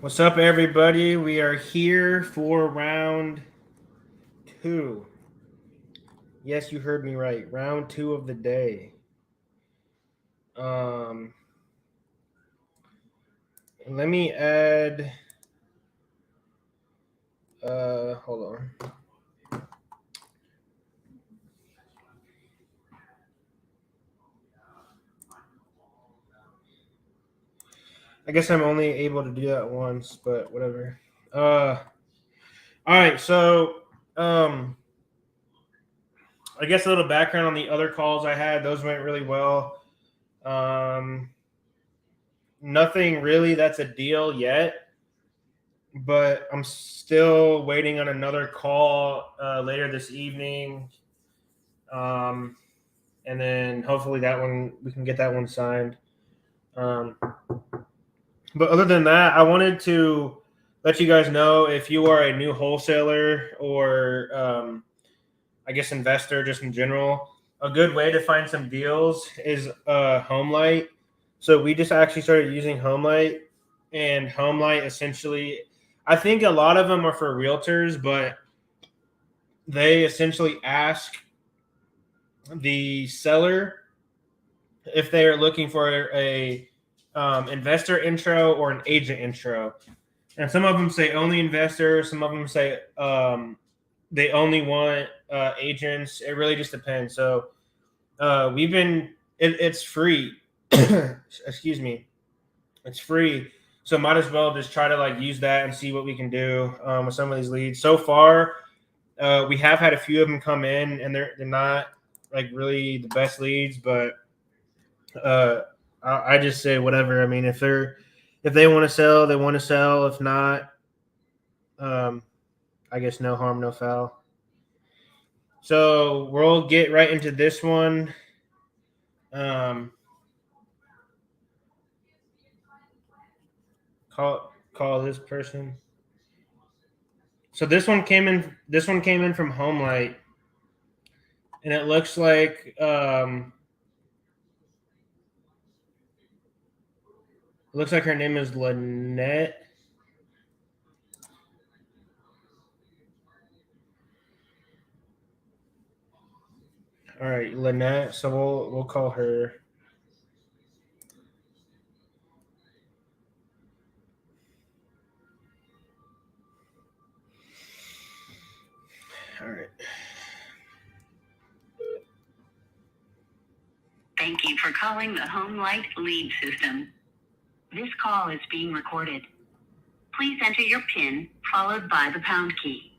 What's up, everybody? We are here for round two. Yes, you heard me right. Round two of the day. Um, Let me add. Hold on. I guess I'm only able to do that once, but whatever. All right. I guess a little background on the other calls I had. Those went really well. Um, Nothing really that's a deal yet, but I'm still waiting on another call later this evening. And then hopefully that one we can get that one signed. Um, but other than that, I wanted to let you guys know if you are a new wholesaler or I guess investor just in general, a good way to find some deals is HomeLight. So we just actually started using HomeLight, and HomeLight essentially, I think a lot of them are for realtors, but they essentially ask the seller if they are looking for a investor intro or an agent intro. And some of them say only investors, some of them say they only want agents. It really just depends. So it's free. Excuse me. It's free. So might as well just try to like use that and see what we can do with some of these leads. So far, we have had a few of them come in, and they're not like really the best leads, but I just say whatever. I mean, if they want to sell, they want to sell. If not, I guess no harm, no foul. So we'll get right into this one. Call this person. So this one came in. This one came in from HomeLight, and it looks like her name is Lynette. All right, Lynette. So we'll call her. All right. Thank you for calling the HomeLight lead system. This call is being recorded. Please enter your PIN followed by the pound key.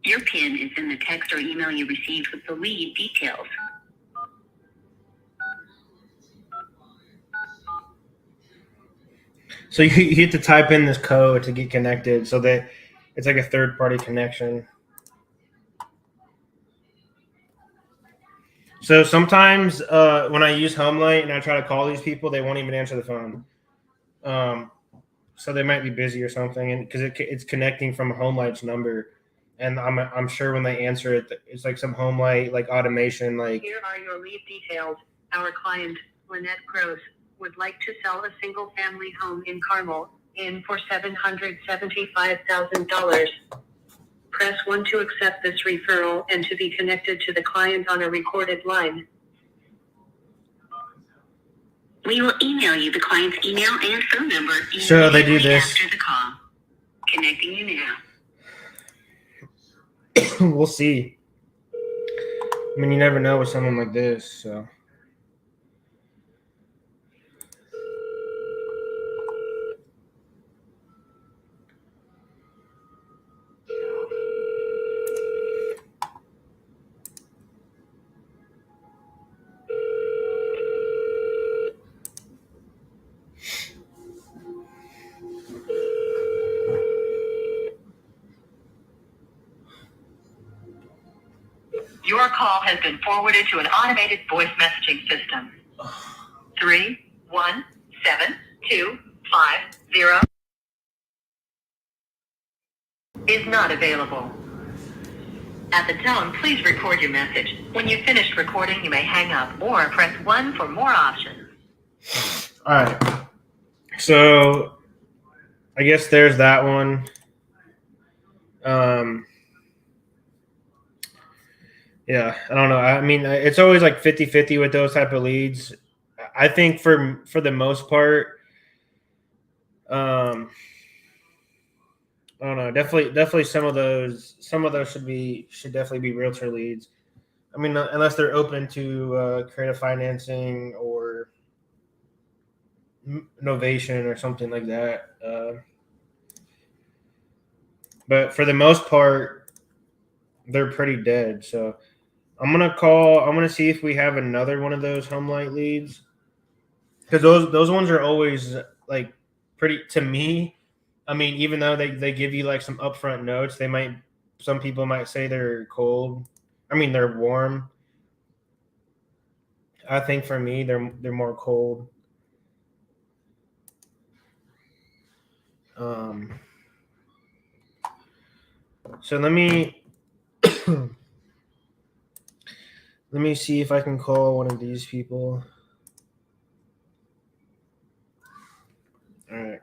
Your PIN is in the text or email you received with the lead details. So you have to type in this code to get connected, so that it's like a third-party connection. So sometimes when I use HomeLight and I try to call these people, they won't even answer the phone. So they might be busy or something, and because it's connecting from HomeLight's number, and I'm sure when they answer it, it's like some HomeLight like automation. Like, here are your lead details. Our client, Lynette Gross, would like to sell a single-family home in Carmel in for $775,000. Press 1 to accept this referral and to be connected to the client on a recorded line. We will email you the client's email and phone number so they do this after the call. Connecting you now. We'll see. I mean, you never know with someone like this, so. Your call has been forwarded to an automated voice messaging system. 317250 is not available. At the tone, please record your message. When you've finished recording, you may hang up or press 1 for more options. All right. So I guess there's that one. Yeah, I don't know. I mean, it's always like 50-50 with those type of leads. I think for the most part, um, I don't know. Definitely some of those should definitely be realtor leads. I mean, unless they're open to creative financing or innovation or something like that. But for the most part, they're pretty dead. So I'm gonna call. I'm gonna see if we have another one of those HomeLight leads, because those ones are always like pretty to me. I mean, even though they give you like some upfront notes, some people might say they're cold. I mean, they're warm. I think for me, they're more cold. Um, so let me see if I can call one of these people. All right.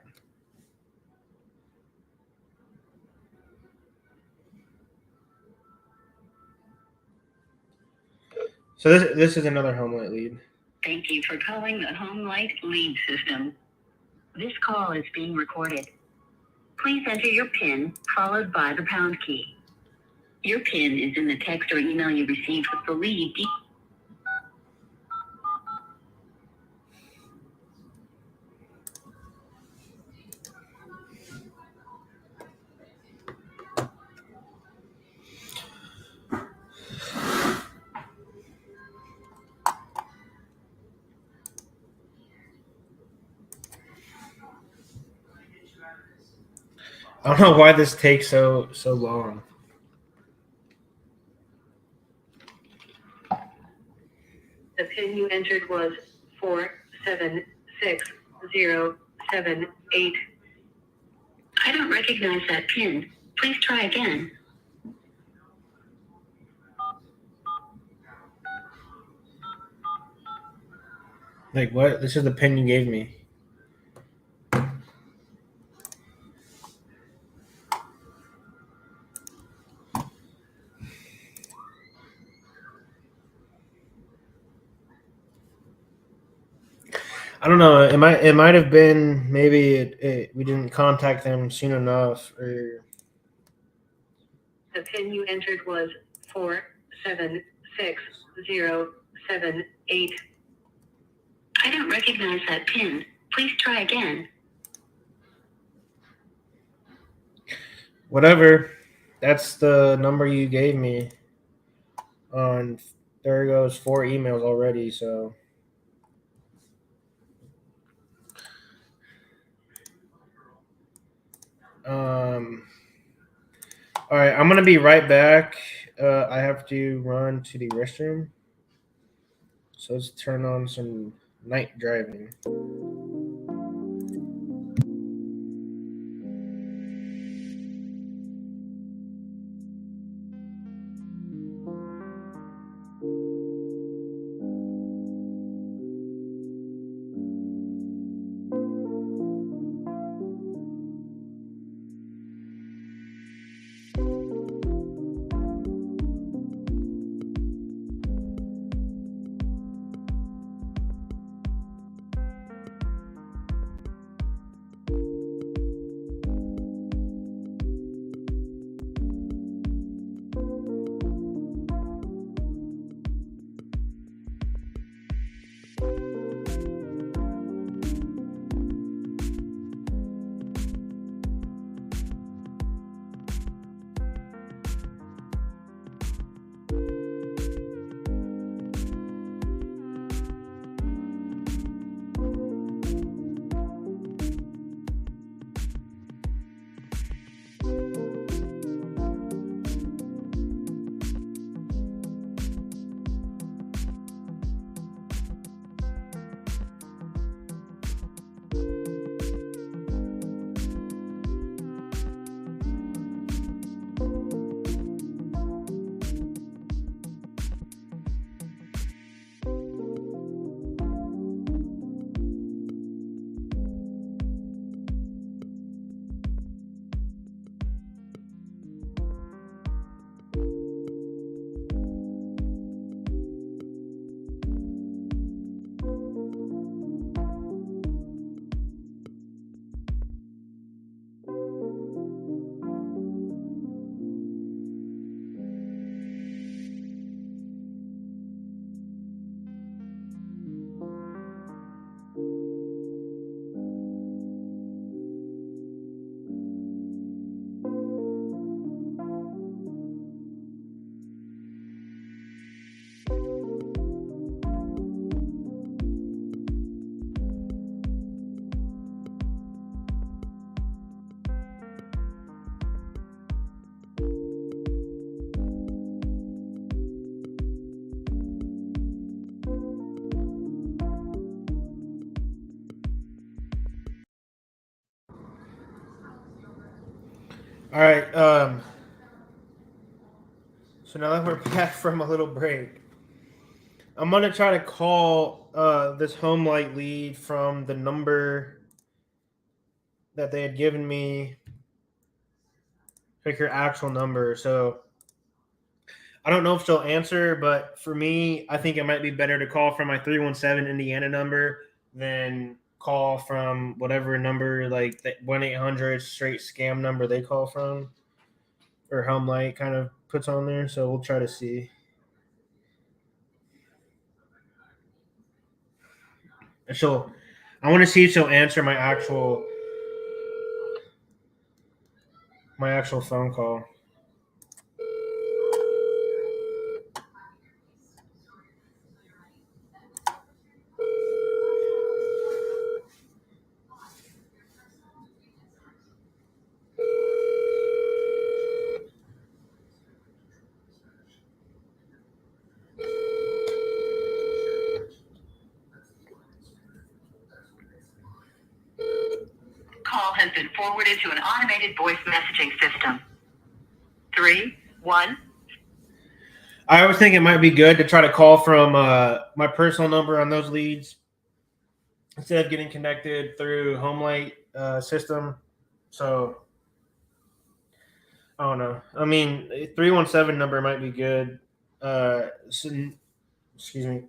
So this is another HomeLight lead. Thank you for calling the HomeLight lead system. This call is being recorded. Please enter your PIN followed by the pound key. Your PIN is in the text or email you received with the lead. I don't know why this takes so long. The PIN you entered was 476078. I don't recognize that PIN. Please try again. Like what? This is the pin you gave me. I don't know. It might have been maybe we didn't contact them soon enough, or the PIN you entered was 476078. I don't recognize that PIN. Please try again. whatever. That's the number you gave me. On there goes 4 emails already. So all right, I'm gonna be right back. I have to run to the restroom. So let's turn on some night driving. All right. So now that we're back from a little break, I'm gonna try to call this HomeLight lead from the number that they had given me, like her actual number. So I don't know if she'll answer, but for me, I think it might be better to call from my 317 Indiana number than call from whatever number, like that 1-800 straight scam number they call from, or HomeLight kind of puts on there. So we'll try to see. She'll. I want to see if she'll answer my actual phone call. Call has been forwarded to an automated voice messaging system. 3-1. I always think it might be good to try to call from my personal number on those leads instead of getting connected through HomeLight system. So I don't know. I mean, 317 number might be good. Excuse me.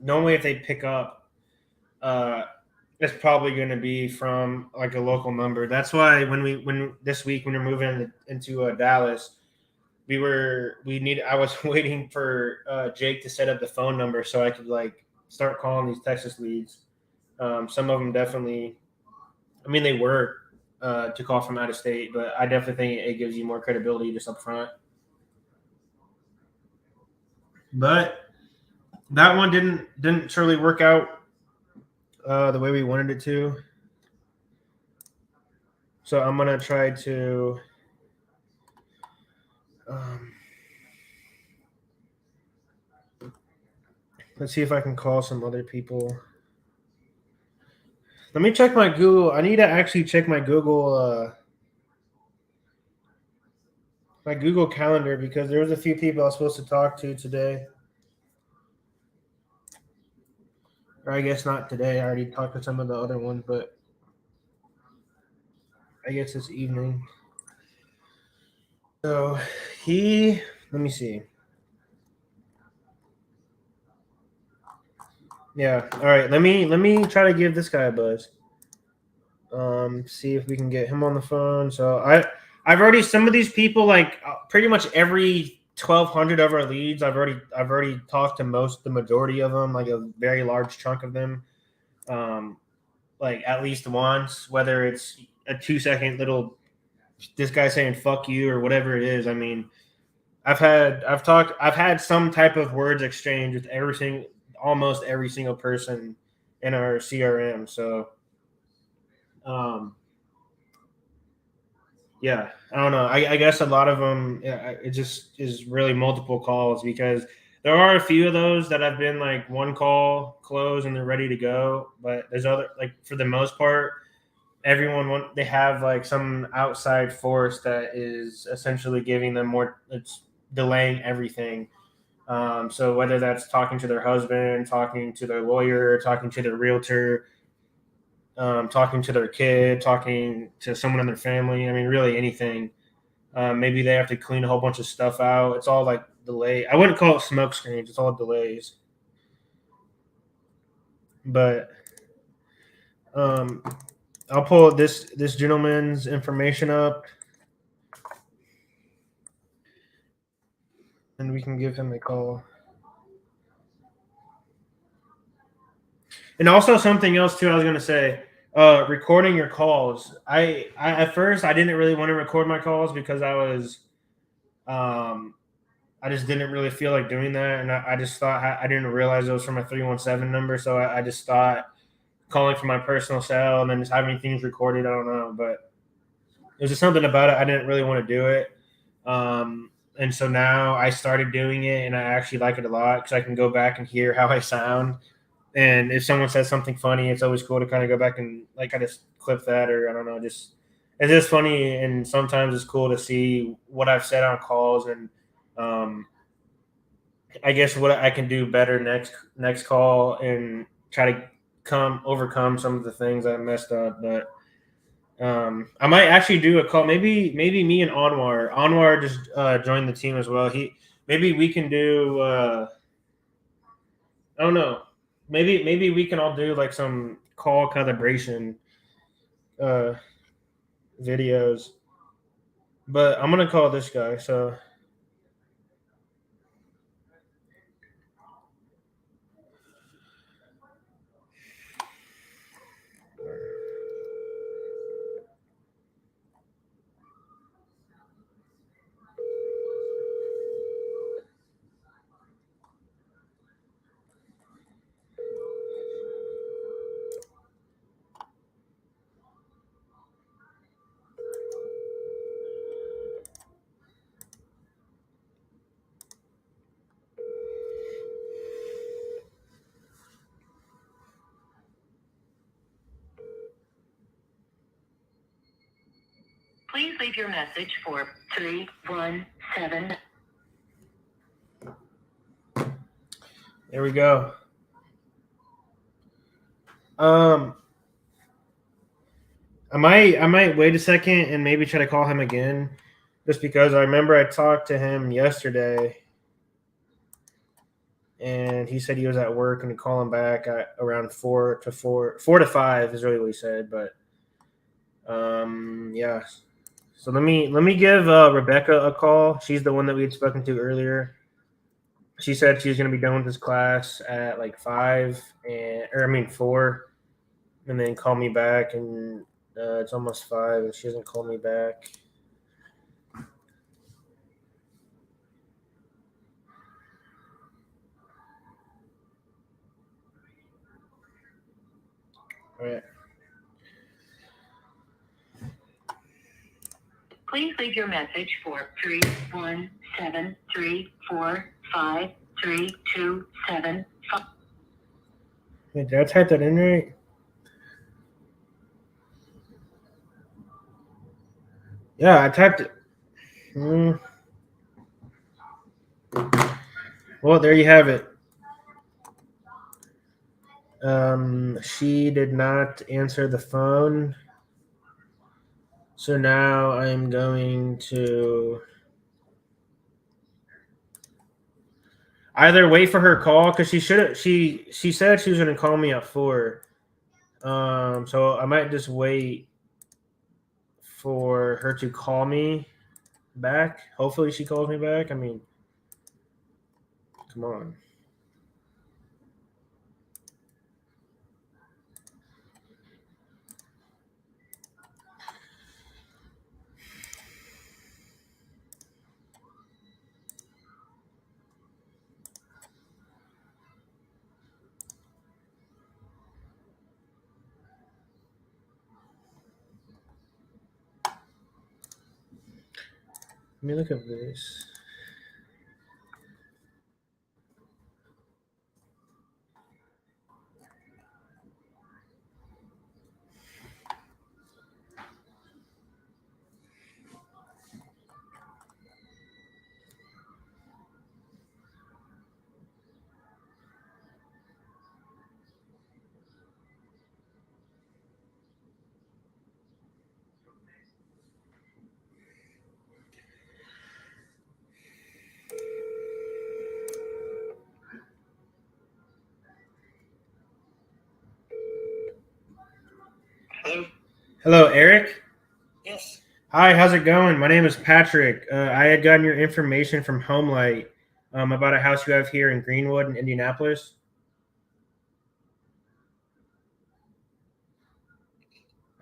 Normally, if they pick up, it's probably going to be from like a local number. That's why when this week when we're moving into Dallas, I was waiting for Jake to set up the phone number so I could like start calling these Texas leads. Some of them definitely, I mean, they work to call from out of state, but I definitely think it gives you more credibility just up front. But that one didn't surely work out the way we wanted it to. So I'm gonna try to. Let's see if I can call some other people. Let me check my Google. I need to actually check my Google Calendar because there was a few people I was supposed to talk to today. Or I guess not today. I already talked to some of the other ones, but I guess this evening. So let me see. Yeah. All right. Let me try to give this guy a buzz. See if we can get him on the phone. So I've already some of these people like pretty much every 1,200 of our leads. I've already talked to the majority of them, like a very large chunk of them, like at least once. Whether it's a 2-second little, this guy saying "fuck you" or whatever it is. I mean, I've had some type of words exchange with almost every single person in our CRM. So, yeah, I don't know. I guess a lot of them, it just is really multiple calls because there are a few of those that have been like one call close and they're ready to go. But there's other, like for the most part, they have like some outside force that is essentially giving them more. It's delaying everything. So whether that's talking to their husband, talking to their lawyer, talking to their realtor, talking to their kid, talking to someone in their family. I mean, really anything. Maybe they have to clean a whole bunch of stuff out. It's all like delay. I wouldn't call it smoke screens. It's all delays. But I'll pull this gentleman's information up, and we can give him a call. And also something else too. I was gonna say, recording your calls. I at first I didn't really want to record my calls because I just didn't really feel like doing that, and I just thought I didn't realize it was from a 317 number, so I just thought calling from my personal cell and then just having things recorded. I don't know, but there's just something about it. I didn't really want to do it, and so now I started doing it, and I actually like it a lot because I can go back and hear how I sound. And if someone says something funny, it's always cool to kind of go back and like I just clip that, or I don't know, just it's just funny, and sometimes it's cool to see what I've said on calls, and um, I guess what I can do better next call, and try to come overcome some of the things I messed up. But I might actually do a call. Maybe me and Anwar. Anwar just joined the team as well. Maybe we can do. I don't know. Maybe we can all do like some call calibration uh, videos. But I'm gonna call this guy. So Please leave your message for 317. there we go. Um, I might wait a second and maybe try to call him again, just because I remember I talked to him yesterday, and he said he was at work and to call him back at around 4 to 5 is really what he said. But yeah. So let me give Rebecca a call. She's the one that we had spoken to earlier. She said she was going to be done with this class at like 5, or I mean 4, and then call me back. And it's almost 5, and she hasn't called me back. All right. Please leave your message for 317345327. Wait, did I type that in right? Yeah, I typed it. Well, there you have it. She did not answer the phone. So now I'm going to either wait for her call, because she said she was going to call me at 4. So I might just wait for her to call me back. Hopefully she calls me back. I mean, come on. Let me look at this. Hello? Hello, Eric. Yes. Hi, how's it going? My name is Patrick. I had gotten your information from HomeLight about a house you have here in Greenwood in Indianapolis.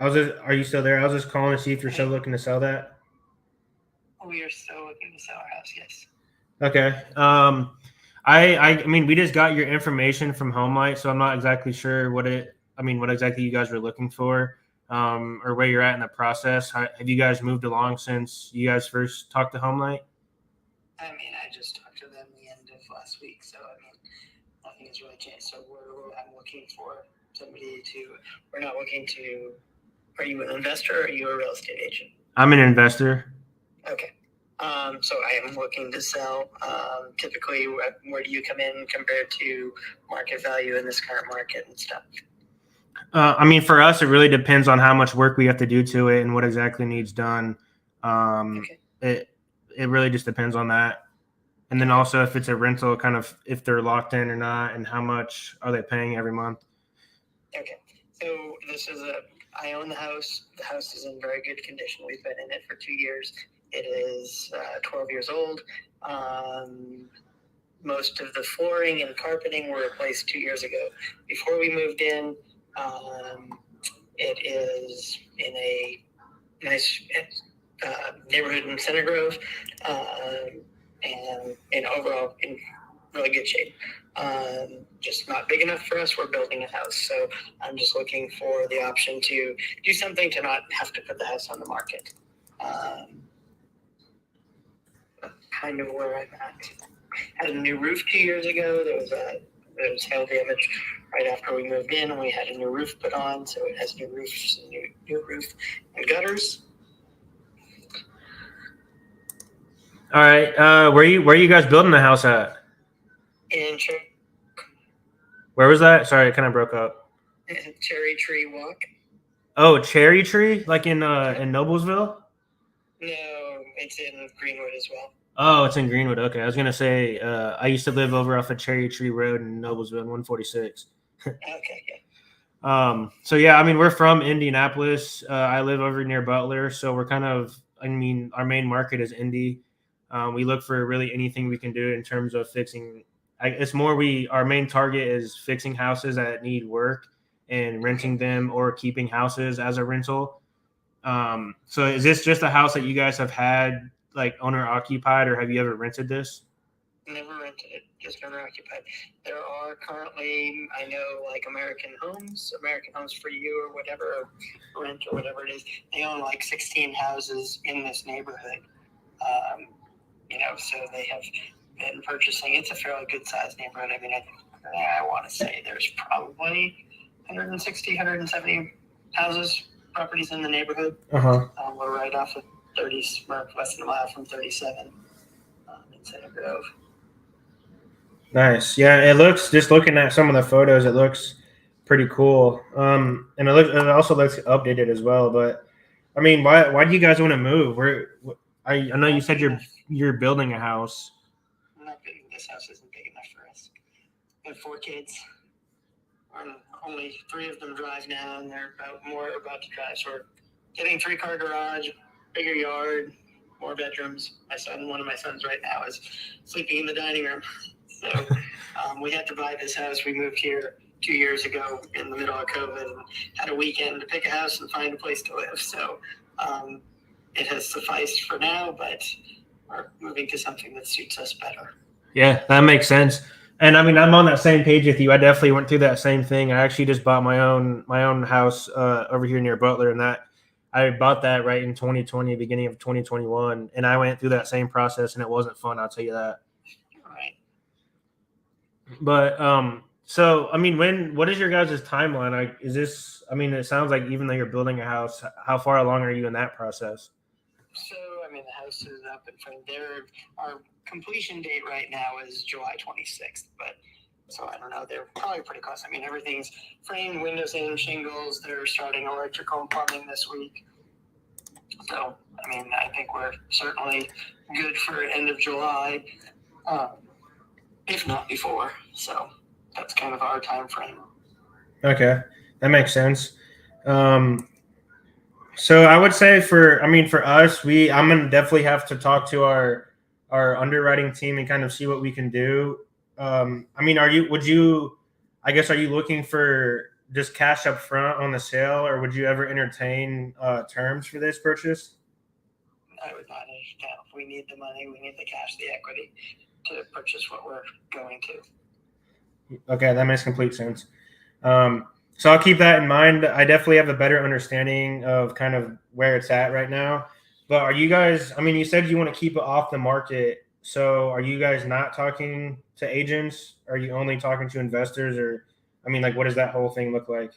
Are you still there? I was just calling to see if you're still looking to sell that. We are still looking to sell our house, yes. Okay. I mean, we just got your information from HomeLight, so I'm not exactly sure what exactly you guys were looking for, or where you're at in the process. Have you guys moved along since you guys first talked to HomeLight? I mean, I just talked to them the end of last week, so I mean, nothing has really changed. So I'm looking for somebody to. We're not looking to Are you an investor or are you a real estate agent? I'm an investor. Okay. So I am looking to sell. Typically, where do you come in compared to market value in this current market and stuff? I mean, for us, it really depends on how much work we have to do to it and what exactly needs done. Okay. It really just depends on that. And then also if it's a rental, kind of if they're locked in or not, and how much are they paying every month. Okay. So I own the house. The house is in very good condition. We've been in it for 2 years. It is 12 years old. Most of the flooring and carpeting were replaced 2 years ago. Before we moved in, it is in a nice neighborhood in Center Grove, and overall in really good shape. Just not big enough for us. We're building a house, so I'm just looking for the option to do something to not have to put the house on the market. Kind of where I'm at. Had a new roof 2 years ago. There was hail damage right after we moved in, and we had a new roof put on, so it has new roofs, new roof and gutters. All right. Where you guys building the house at? In Where was that? Sorry, it kind of broke up. Cherry Tree Walk. Oh, Cherry Tree, like in Noblesville? No, it's in Greenwood as well. Oh, it's in Greenwood. Okay, I was gonna say I used to live over off of Cherry Tree Road in Noblesville, 146. Okay, yeah. So yeah, I mean we're from Indianapolis. I live over near Butler, so we're kind of. I mean, our main market is Indy. We look for really anything we can do in terms of fixing. It's more our main target is fixing houses that need work and renting them or keeping houses as a rental. So is this just a house that you guys have had like owner occupied, or have you ever rented this? Never rented it, just owner occupied. There are currently, I know, like American Homes for You or whatever, or Rent or whatever it is. They own like 16 houses in this neighborhood. So they have been purchasing. It's a fairly good sized neighborhood. I mean, I want to say there's probably 160, 170 houses, properties in the neighborhood. We're right off of 30, less than a mile from 37 in Center Grove. Nice. Yeah, it looks, just looking at some of the photos, it looks pretty cool. And it also looks updated as well. But I mean, why do you guys want to move? I know you said you're building a house. This house isn't big enough for us. We have 4 kids. Only 3 of them drive now, and they're about to drive. So we're getting 3-car garage, bigger yard, more bedrooms. One of my sons right now is sleeping in the dining room. So we had to buy this house. We moved here 2 years ago in the middle of COVID and had a weekend to pick a house and find a place to live. So it has sufficed for now, but we're moving to something that suits us better. Yeah, that makes sense. And I mean, I'm on that same page with you. I definitely went through that same thing. I actually just bought my own house over here near Butler, and I bought that right in 2020, beginning of 2021, and I went through that same process, and it wasn't fun. I'll tell you that. All right. But so I mean, what is your guys' timeline? I mean, it sounds like even though you're building a house, how far along are you in that process? So, I mean, the house is up and frame. Our completion date right now is July 26th, but so I don't know. They're probably pretty close. I mean, everything's framed, windows in, shingles. They're starting electrical and plumbing this week. So, I mean, I think we're certainly good for end of July, if not before. So that's kind of our time frame. Okay, that makes sense. So I would say for us, I'm gonna definitely have to talk to our underwriting team and kind of see what we can do. I mean, are you looking for just cash up front on the sale, or would you ever entertain terms for this purchase? I would not entertain. If we need the money, we need the cash, the equity to purchase what we're going to. Okay, that makes complete sense. So I'll keep that in mind. I definitely have a better understanding of kind of where it's at right now. But are you guys, I mean, you said you want to keep it off the market. So are you guys not talking to agents? Are you only talking to investors? Or, I mean, like, what does that whole thing look like?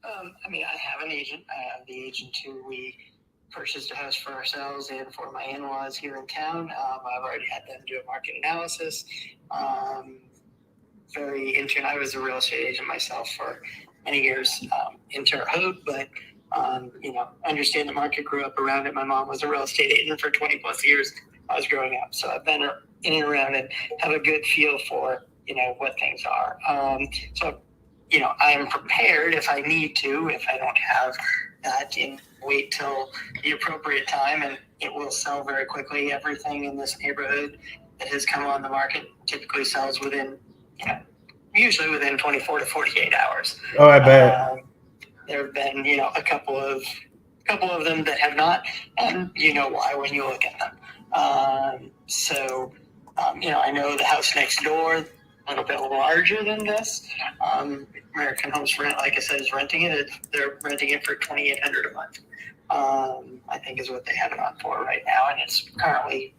I mean, I have an agent. I have the agent who we purchased a house for ourselves and for my in-laws here in town. I've already had them do a market analysis. I was a real estate agent myself for many years in Terre Haute, but understand the market, grew up around it. My mom was a real estate agent for 20 plus years. I was growing up, so I've been in and around and have a good feel for what things are. So I am prepared if I need to. If I don't have that, and wait till the appropriate time, and it will sell very quickly. Everything in this neighborhood that has come on the market typically sells within, usually within 24 to 48 hours. Oh, I bet. There have been, a couple of them that have not, and you know why when you look at them. I know the house next door, a little bit larger than this. American Homes for Rent, like I said, is renting it. They're renting it for $2,800 a month. I think is what they have it on for right now, and it's currently,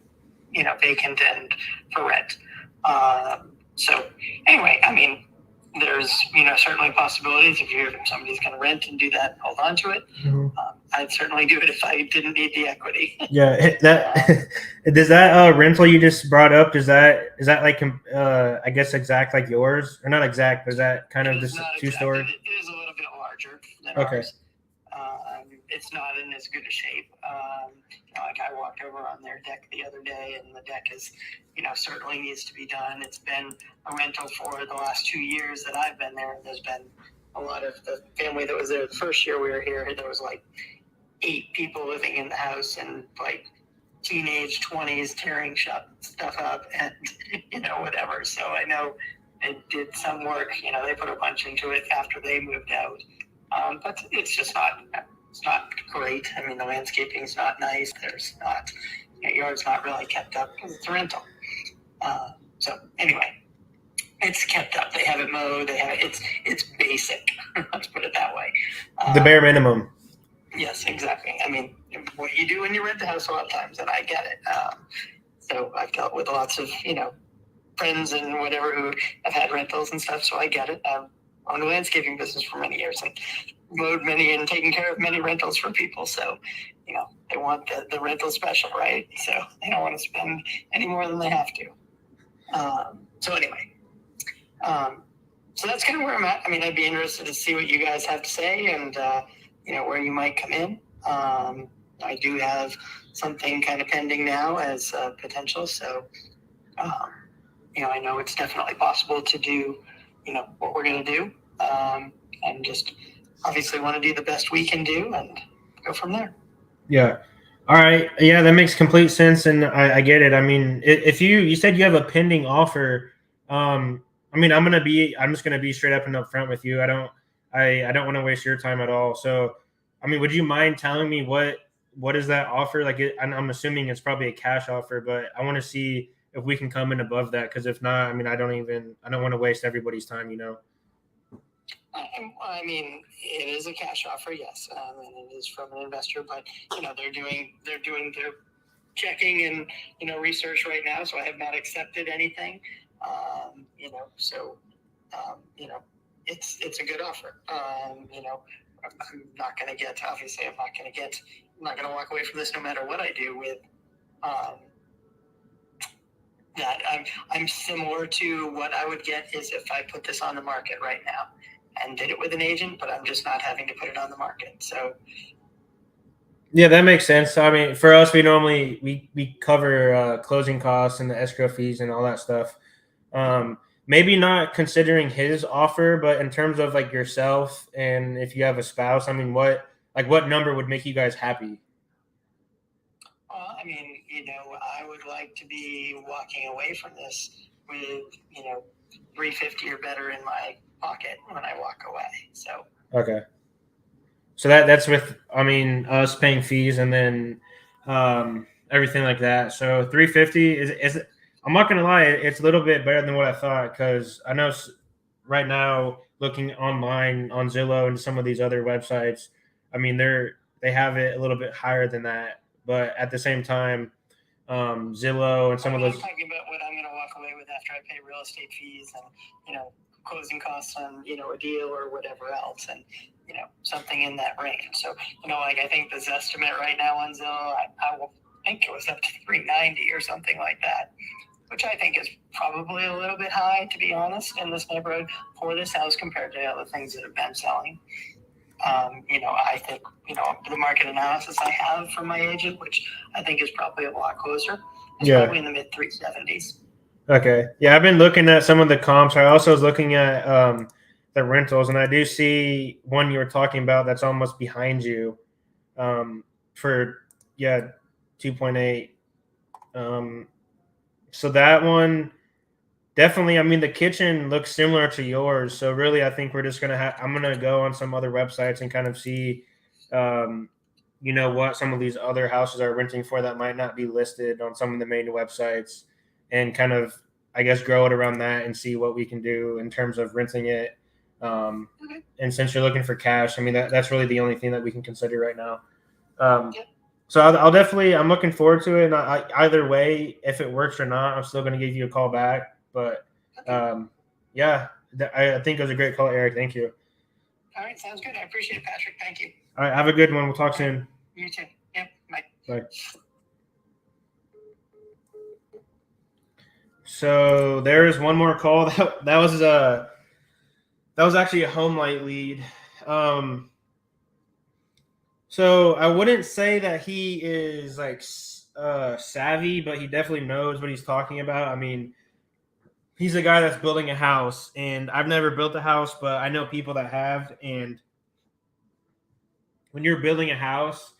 vacant and for rent. So anyway, I mean, there's certainly possibilities if somebody's going to rent and do that and hold on to it. Mm-hmm. I'd certainly do it if I didn't need the equity. Yeah, that does that rental you just brought up? Is that like I guess exact like yours, or not exact? But is that kind of just two-story? It is a little bit larger than ours. It's not in as good a shape. Like I walked over on their deck the other day, and the deck is, certainly needs to be done. It's been a rental for the last 2 years that I've been there. There's been a lot of the family that was there the first year we were here. There was like 8 people living in the house, and like teenage 20s tearing stuff up and whatever. So I know it did some work. They put a bunch into it after they moved out, but it's just not great. I mean, the landscaping's not nice. There's not, yard's not really kept up because it's a rental. So anyway, it's kept up. They have it mowed. It's basic. Let's put it that way. The bare minimum. Yes, exactly. I mean, what you do when you rent a house a lot of times, and I get it. So I've dealt with lots of, friends and whatever who have had rentals and stuff, so I get it. I've owned a landscaping business for many years and mowed many and taken care of many rentals for people. So, they want the rental special, right? So they don't want to spend any more than they have to. So anyway, so that's kind of where I'm at. I mean, I'd be interested to see what you guys have to say and, where you might come in. I do have something kind of pending now as potential. So, I know it's definitely possible to do, what we're going to do. And just obviously want to do the best we can do and go from there. Yeah. All right. Yeah, that makes complete sense. And I get it. I mean, if you said you have a pending offer, I mean, I'm just going to be straight up and upfront with you. I don't want to waste your time at all. So, I mean, would you mind telling me what is that offer? Like, I'm assuming it's probably a cash offer, but I want to see if we can come in above that. Cause if not, I mean, I don't want to waste everybody's time, I mean, it is a cash offer, yes, and it is from an investor. But they're doing their checking and research right now. So I have not accepted anything. It's a good offer. I'm not going to get. Obviously, I'm not going to walk away from this no matter what I do with. That I'm similar to what I would get is if I put this on the market right now and did it with an agent, but I'm just not having to put it on the market. So yeah, that makes sense. I mean, for us, we normally we cover closing costs and the escrow fees and all that stuff. Maybe not considering his offer, but in terms of like yourself and if you have a spouse, I mean, what number would make you guys happy? I mean, I would like to be walking away from this with, $350 or better in my pocket when I walk away. So okay, so that's with us paying fees and then everything like that. So $350 is I'm not gonna lie, it's a little bit better than what I thought because I know right now looking online on Zillow and some of these other websites, I mean they have it a little bit higher than that, but at the same time, Zillow and some of those. I'm talking about what I'm going to walk away with after I pay real estate fees and closing costs on a deal or whatever else, and something in that range. So, like I think this estimate right now on Zillow, I will think it was up to 390 or something like that, which I think is probably a little bit high, to be honest, in this neighborhood for this house compared to other things that have been selling. I think, the market analysis I have from my agent, which I think is probably a lot closer, is probably in the mid 370s. Okay. Yeah, I've been looking at some of the comps. I also was looking at the rentals, and I do see one you were talking about that's almost behind you for 2.8. So that one definitely. I mean, the kitchen looks similar to yours. So really, I think we're just gonna I'm gonna go on some other websites and kind of see, what some of these other houses are renting for that might not be listed on some of the main websites, and kind of, I guess, grow it around that and see what we can do in terms of renting it. Okay. And since you're looking for cash, I mean, that's really the only thing that we can consider right now. Yep. So I'll definitely, I'm looking forward to it. And either way, if it works or not, I'm still going to give you a call back. But Okay. I think it was a great call, Eric. Thank you. All right, sounds good. I appreciate it, Patrick. Thank you. All right, have a good one. We'll talk soon. You too. Yep. Bye. Bye. So there is one more call. That was actually a HomeLight lead. So I wouldn't say that he is like savvy, but he definitely knows what he's talking about. I mean, he's a guy that's building a house, and I've never built a house, but I know people that have. And when you're building a house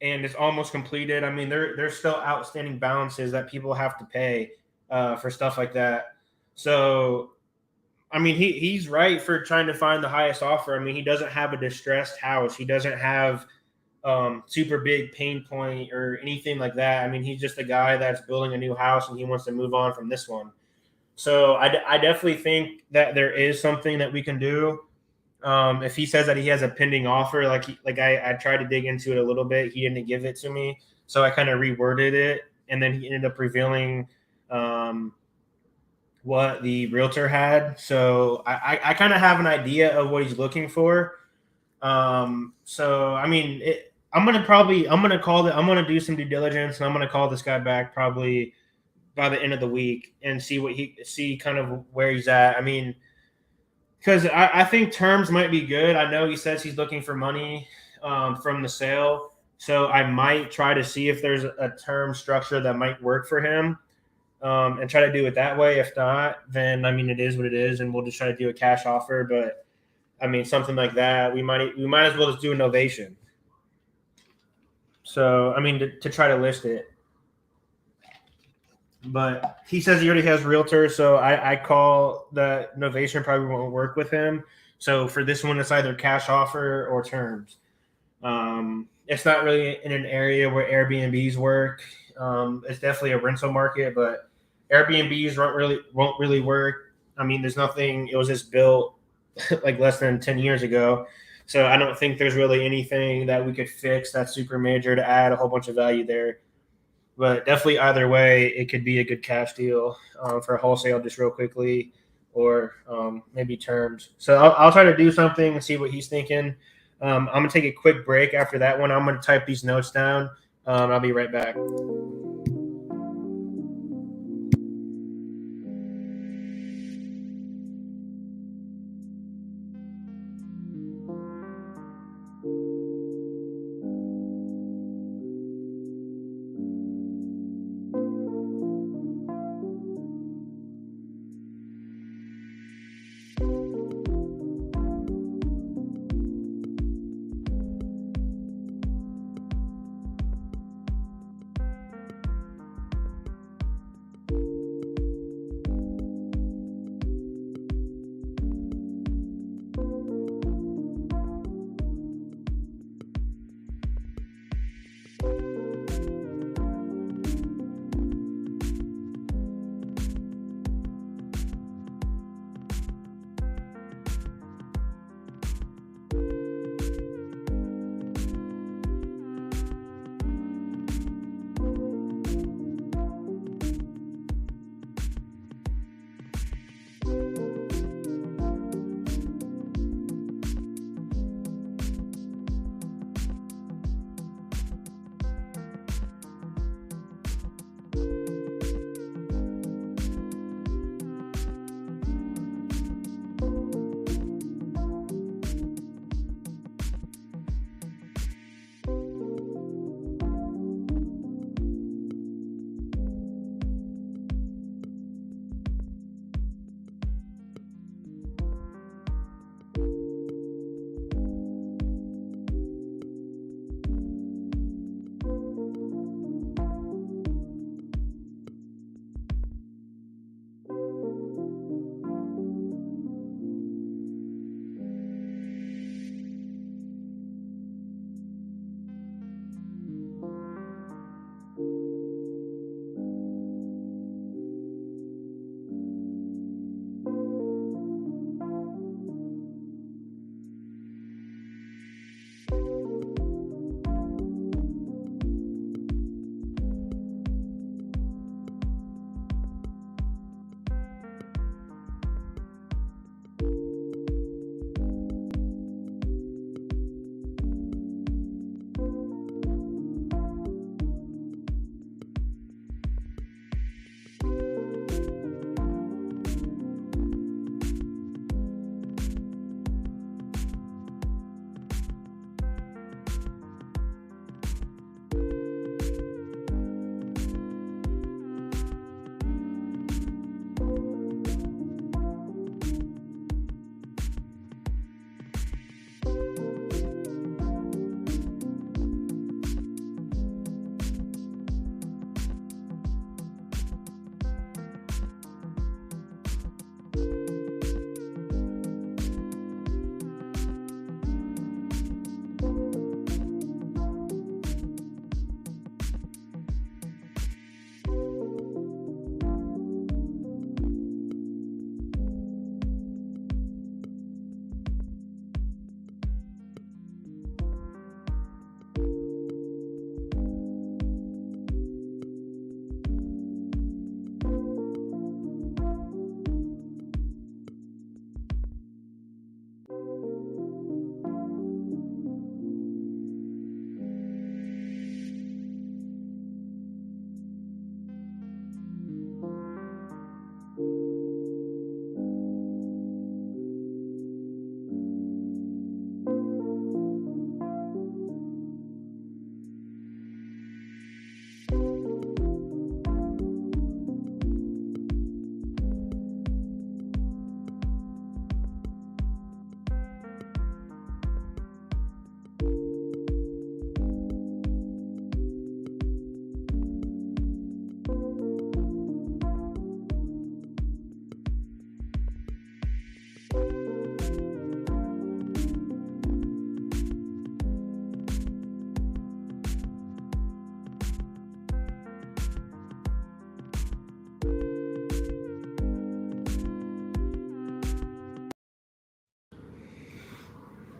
and it's almost completed, I mean, there's still outstanding balances that people have to pay for stuff like that. So, I mean, he's right for trying to find the highest offer. I mean, he doesn't have a distressed house. He doesn't have super big pain point or anything like that. I mean, he's just a guy that's building a new house and he wants to move on from this one. So I definitely think that there is something that we can do. If he says that he has a pending offer, I tried to dig into it a little bit, he didn't give it to me, so I kind of reworded it, and then he ended up revealing what the realtor had. So I kind of have an idea of what he's looking for. So I mean, I'm gonna do some due diligence, and I'm gonna call this guy back probably by the end of the week and see kind of where he's at. I mean, because I think terms might be good. I know he says he's looking for money from the sale, so I might try to see if there's a term structure that might work for him, and try to do it that way. If not, then I mean, it is what it is, and we'll just try to do a cash offer. But I mean, something like that, we might as well just do an ovation. So I mean, to try to list it. But he says he already has realtors, so I call the novation probably won't work with him. So for this one, it's either cash offer or terms. It's not really in an area where Airbnbs work. It's definitely a rental market, but Airbnbs won't really work. I mean, there's nothing. It was just built like less than 10 years ago. So I don't think there's really anything that we could fix that's super major to add a whole bunch of value there. But definitely either way, it could be a good cash deal for a wholesale just real quickly, or maybe terms. So I'll try to do something and see what he's thinking. I'm going to take a quick break after that one. I'm going to type these notes down. I'll be right back.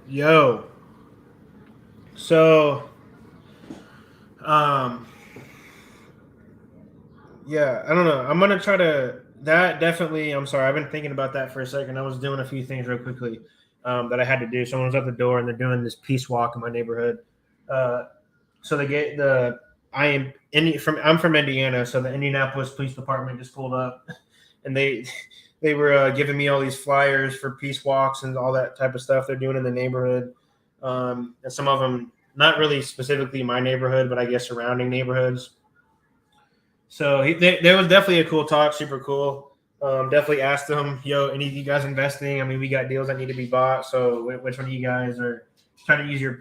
Yo. So, um, yeah, I don't know. I'm gonna try to that definitely. I'm sorry, I've been thinking about that for a second. I was doing a few things real quickly that I had to do. Someone was at the door and they're doing this peace walk in my neighborhood. Uh, so they get the I'm from Indiana, so the Indianapolis Police Department just pulled up, and they were giving me all these flyers for peace walks and all that type of stuff they're doing in the neighborhood, and some of them not really specifically my neighborhood, but I guess surrounding neighborhoods. So there was definitely a cool talk, super cool. Definitely asked them, yo, any of you guys investing? I mean, we got deals that need to be bought. So which one of you guys are trying to use your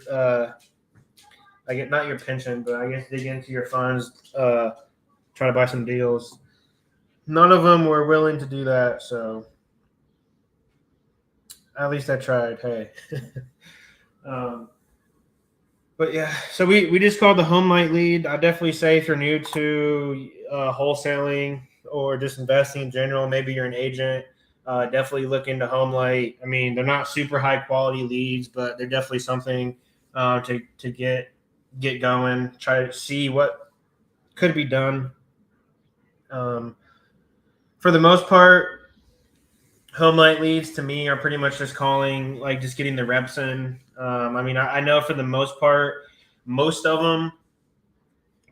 I get not your pension, but I guess dig into your funds, try to buy some deals. None of them were willing to do that, so at least I tried. Hey, um, but yeah, so we just called the HomeLight lead. I definitely say if you're new to wholesaling or just investing in general, maybe you're an agent. Definitely look into HomeLight. I mean, they're not super high quality leads, but they're definitely something to get going. Try to see what could be done. Um, for the most part, home light leads to me are pretty much just calling, like just getting the reps in. I mean, I know for the most part, most of them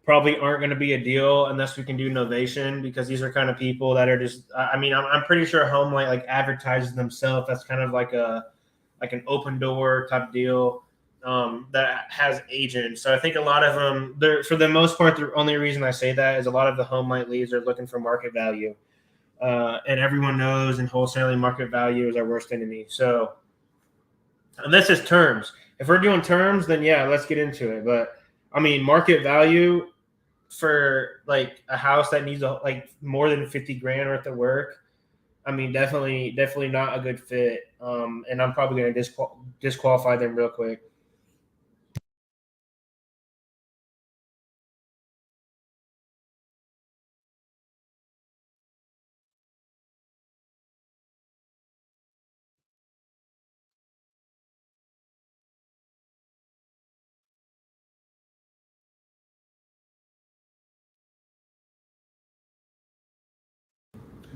probably aren't going to be a deal unless we can do novation because these are kind of people that are just. I mean, I'm pretty sure home light like advertises themselves. That's kind of like an open door type deal that has agents. So I think a lot of them, for the most part, the only reason I say that is a lot of the home light leads are looking for market value. And everyone knows in wholesaling, market value is our worst enemy. So unless it's terms, if we're doing terms, then yeah, let's get into it. But I mean, market value for like a house that needs like more than 50 grand worth of work. I mean, definitely not a good fit. And I'm probably going to disqualify them real quick.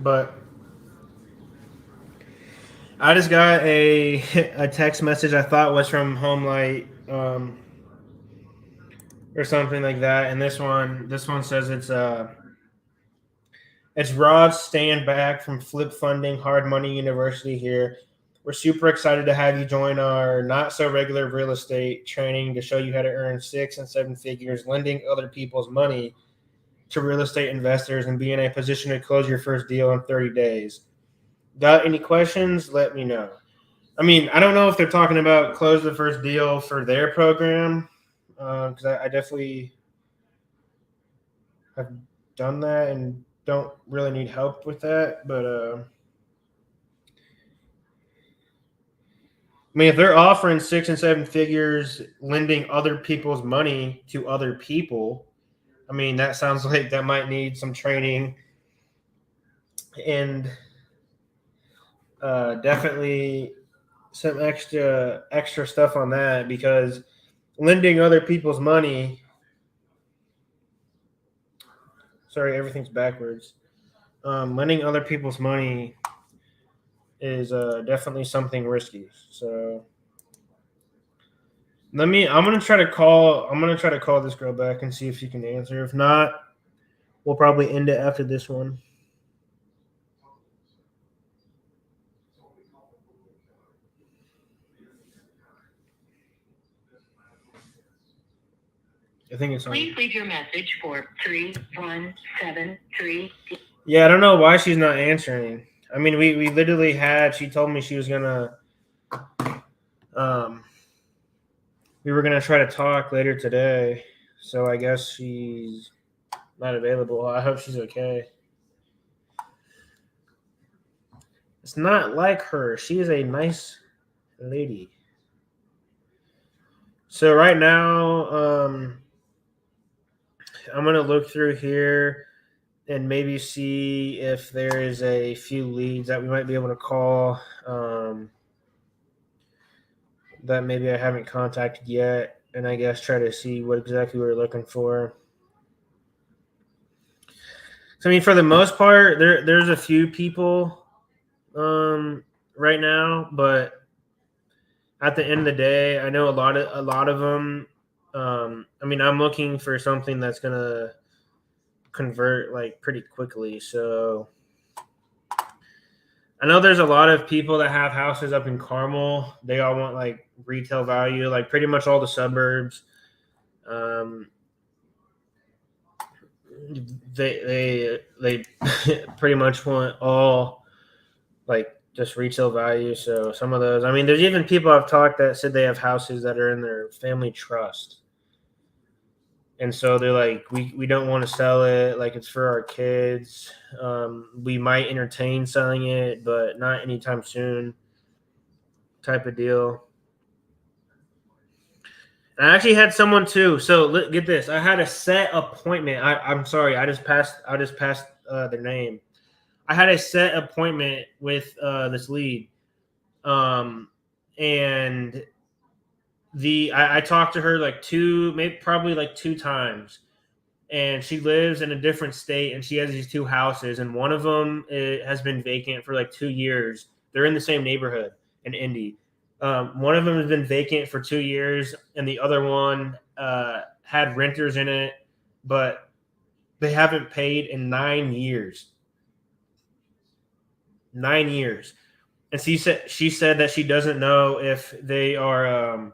But I just got a text message I thought was from HomeLight or something like that, and this one says it's Rod staying back from Flip Funding Hard Money University here. We're super excited to have you join our not so regular real estate training to show you how to earn 6 and 7 figures lending other people's money to real estate investors and be in a position to close your first deal in 30 days. Got any questions? Let me know. I mean, I don't know if they're talking about close the first deal for their program because I definitely have done that and don't really need help with that. But I mean, if they're offering 6 and 7 figures, lending other people's money to other people, I mean, that sounds like that might need some training and definitely some extra stuff on that because lending other people's money. Sorry, everything's backwards. Lending other people's money is definitely something risky. So I'm gonna try to call this girl back and see if she can answer. If not, we'll probably end it after this one. I think it's on. Please leave your message for 3173. Yeah, I don't know why she's not answering. I mean, we literally she told me she was gonna we were gonna try to talk later today. So I guess she's not available. I hope she's okay. It's not like her. She is a nice lady. So right now, I'm gonna look through here and maybe see if there is a few leads that we might be able to call that maybe I haven't contacted yet, and I guess try to see what exactly we're looking for. So I mean, for the most part, there's a few people right now, but at the end of the day, I know a lot of them. I mean, I'm looking for something that's gonna convert like pretty quickly. So I know there's a lot of people that have houses up in Carmel. They all want like retail value, like pretty much all the suburbs. Um, they pretty much want all like just retail value. So some of those, I mean, there's even people I've talked that said they have houses that are in their family trust, and so they're like, we don't want to sell it. Like it's for our kids. We might entertain selling it, but not anytime soon. Type of deal. And I actually had someone too. So get this. I had a set appointment. I'm sorry. I just passed their name. I had a set appointment with this lead, um, and I talked to her like probably like two times, and she lives in a different state, and she has these two houses, and one of them has been vacant for like 2 years. They're in the same neighborhood in Indy. One of them has been vacant for 2 years, and the other one had renters in it, but they haven't paid in 9 years. 9 years. And she said that she doesn't know if they are.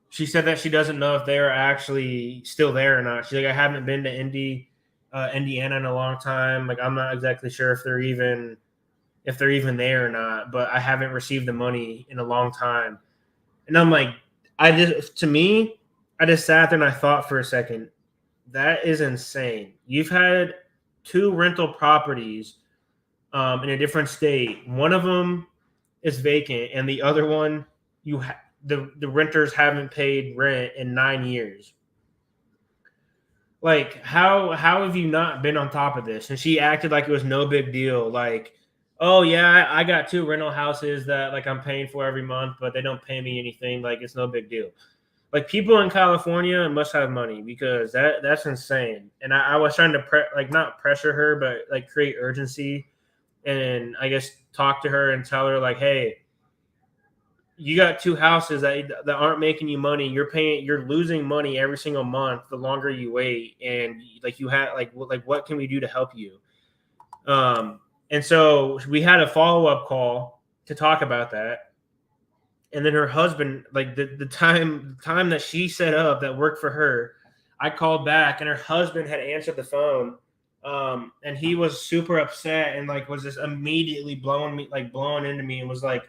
She said that she doesn't know if they are actually still there or not. She's like, I haven't been to Indiana in a long time. Like, I'm not exactly sure if they're even there or not. But I haven't received the money in a long time. And I'm like, I just sat there and I thought for a second, that is insane. You've had two rental properties in a different state. One of them is vacant, and the other one, the renters haven't paid rent in 9 years. Like, how have you not been on top of this? And she acted like it was no big deal. Like, oh yeah, I got two rental houses that like I'm paying for every month, but they don't pay me anything. Like, it's no big deal. Like, people in California must have money because that's insane. And I was trying to not pressure her, but like create urgency, and I guess talk to her and tell her like, hey, you got two houses that aren't making you money. You're losing money every single month the longer you wait, and like you have like what can we do to help you? And so we had a follow-up call to talk about that. And then her husband, like the time that she set up that worked for her, I called back, and her husband had answered the phone. And he was super upset and like was just immediately blowing into me and was like,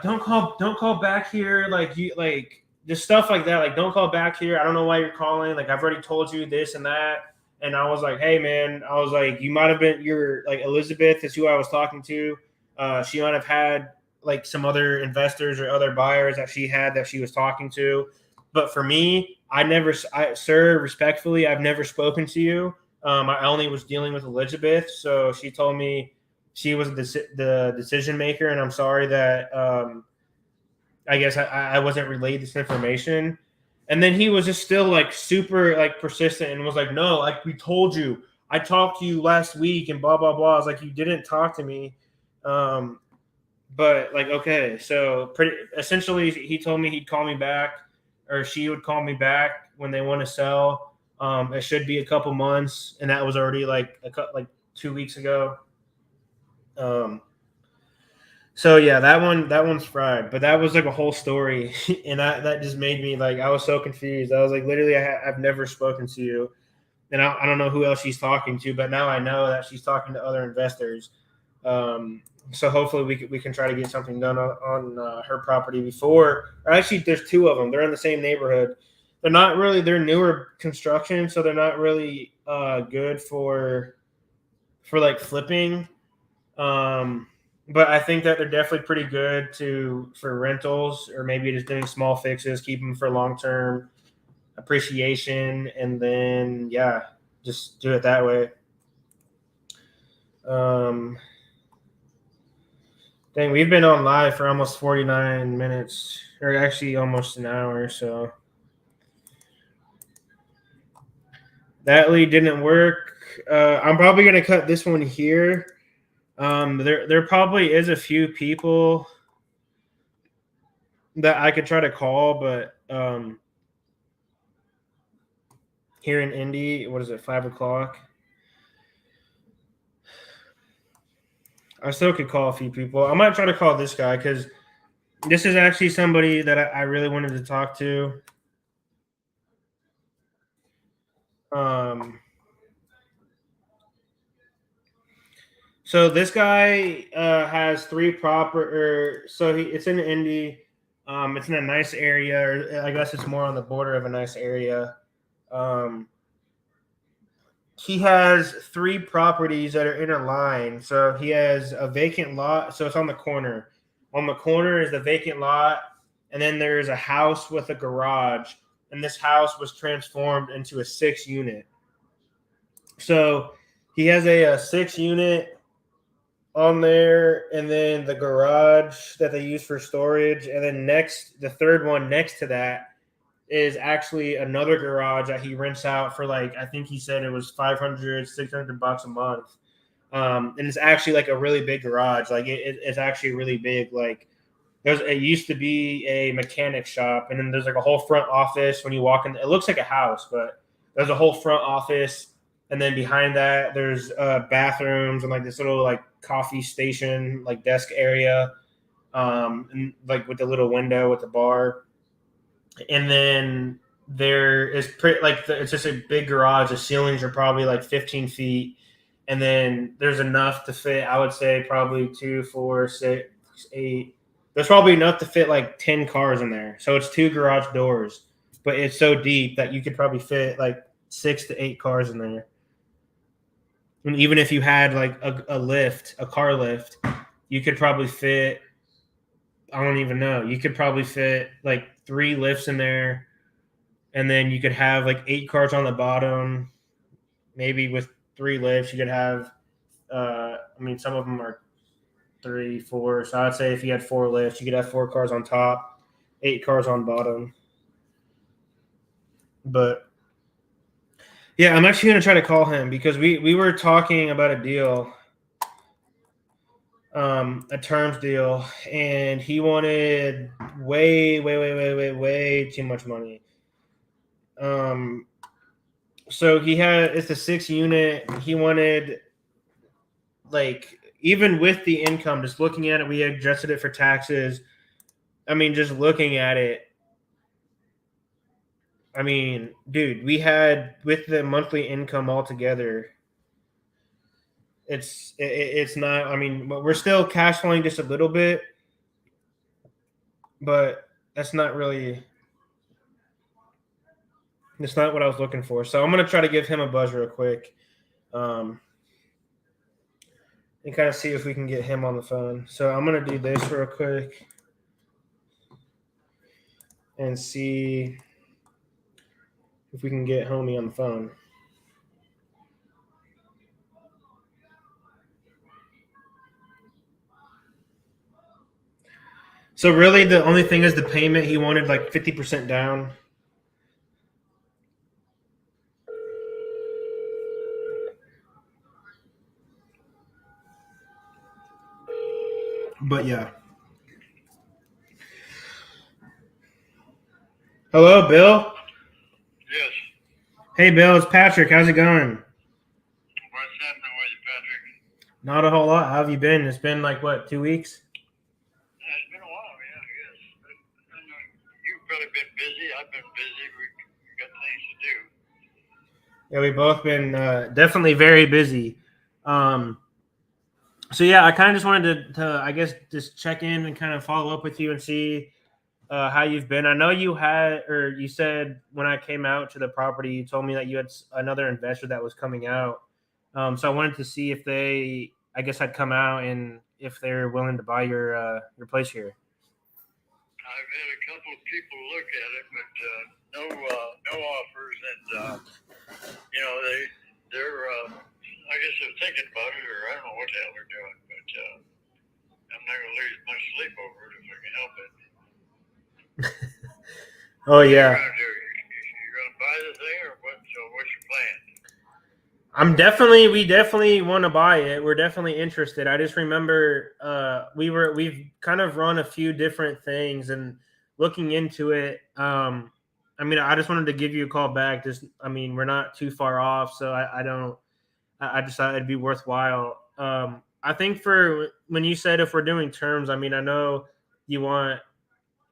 don't call back here. Like you, like just stuff like that. Like, don't call back here. I don't know why you're calling. Like, I've already told you this and that. And I was like, hey man, I was like, you might have been, you're like, Elizabeth is who I was talking to. She might have had like some other investors or other buyers that she was talking to. But for me, sir, respectfully, I've never spoken to you. I only was dealing with Elizabeth. So she told me she was the decision maker, and I'm sorry that I guess I wasn't relayed this information. And then he was just still like super like persistent and was like, no, like we told you, I talked to you last week and blah blah blah. I was like, you didn't talk to me, but like okay, so essentially he told me he'd call me back, or she would call me back when they want to sell. It should be a couple months, and that was already like 2 weeks ago. So yeah, that one's fried, but that was like a whole story, and that just made me like I was so confused. I was like, literally, I've never spoken to you, and I don't know who else she's talking to, but now I know that she's talking to other investors. So hopefully we can try to get something done on her property before. Or actually, there's two of them. They're in the same neighborhood. They're newer construction, so they're not really good for like flipping. But I think that they're definitely pretty good for rentals, or maybe just doing small fixes, keep them for long term appreciation, and then just do it that way. Dang, we've been on live for almost 49 minutes, or actually almost an hour. So that lead didn't work. I'm probably gonna cut this one here. There probably is a few people that I could try to call, but here in Indy, what is it, 5 o'clock? I still could call a few people. I might try to call this guy because this is actually somebody that I really wanted to talk to. So this guy has three it's in Indy. It's in a nice area, or I guess it's more on the border of a nice area. He has three properties that are interlined. So he has a vacant lot. So it's on the corner. On the corner is the vacant lot, and then there's a house with a garage. And this house was transformed into a 6-unit. So he has a 6-unit on there, and then the garage that they use for storage, and then the third one next to that is actually another garage that he rents out for, like, I think he said it was $500-$600 a month. And it's actually like a really big garage. Like it's actually really big. Like it used to be a mechanic shop, and then there's like a whole front office when you walk in. It looks like a house, but there's a whole front office, and then behind that there's bathrooms and like this little like coffee station, like desk area, and like with the little window with the bar. And then there is it's just a big garage. The ceilings are probably like 15 feet, and then there's enough to fit. I would say probably 2, 4, 6, 8. There's probably enough to fit like 10 cars in there. So it's 2 garage doors, but it's so deep that you could probably fit like 6 to 8 cars in there. And even if you had like a car lift, you could probably fit. I don't even know. You could probably fit like 3 lifts in there, and then you could have like 8 cars on the bottom. Maybe with 3 lifts, you could have. Some of them are 3, 4. So I'd say if you had 4 lifts, you could have 4 cars on top, 8 cars on bottom. But yeah, I'm actually gonna try to call him because we were talking about a deal, a terms deal, and he wanted way too much money. So it's a 6-unit. He wanted, like, even with the income, just looking at it, we adjusted it for taxes. Just looking at it, dude, we had, with the monthly income altogether, it's not. We're still cash flowing just a little bit, but that's not really. It's not what I was looking for. So I'm gonna try to give him a buzz real quick, and kind of see if we can get him on the phone. So I'm gonna do this real quick and see if we can get homie on the phone. So really, the only thing is the payment. He wanted like 50% down. But yeah. Hello, Bill. Yes. Hey, Bill. It's Patrick. How's it going? What's happening with you, Patrick? Not a whole lot. How have you been? It's been like, what, 2 weeks? Yeah, it's been a while, yeah, yes. But, you've probably been busy. I've been busy. We got things to do. Yeah, we've both been definitely very busy. So yeah, I kind of just wanted to I guess, just check in and kind of follow up with you and see how you've been. I know you said when I came out to the property, you told me that you had another investor that was coming out. So I wanted to see if they, I guess, had come out and if they're willing to buy your place here. I've had a couple of people look at it, but no offers, and they're I guess they're thinking about it, or I don't know what the hell they're doing, but I'm I'm not gonna lose much sleep over it if I can help it. Oh What are you yeah. gonna do? You're gonna buy the thing, or what? So what's your plan? We definitely want to buy it. We're definitely interested. I just remember we've kind of run a few different things and looking into it. I mean, I just wanted to give you a call back. We're not too far off, so I just thought it'd be worthwhile. I think for when you said if we're doing terms, I mean, I know you want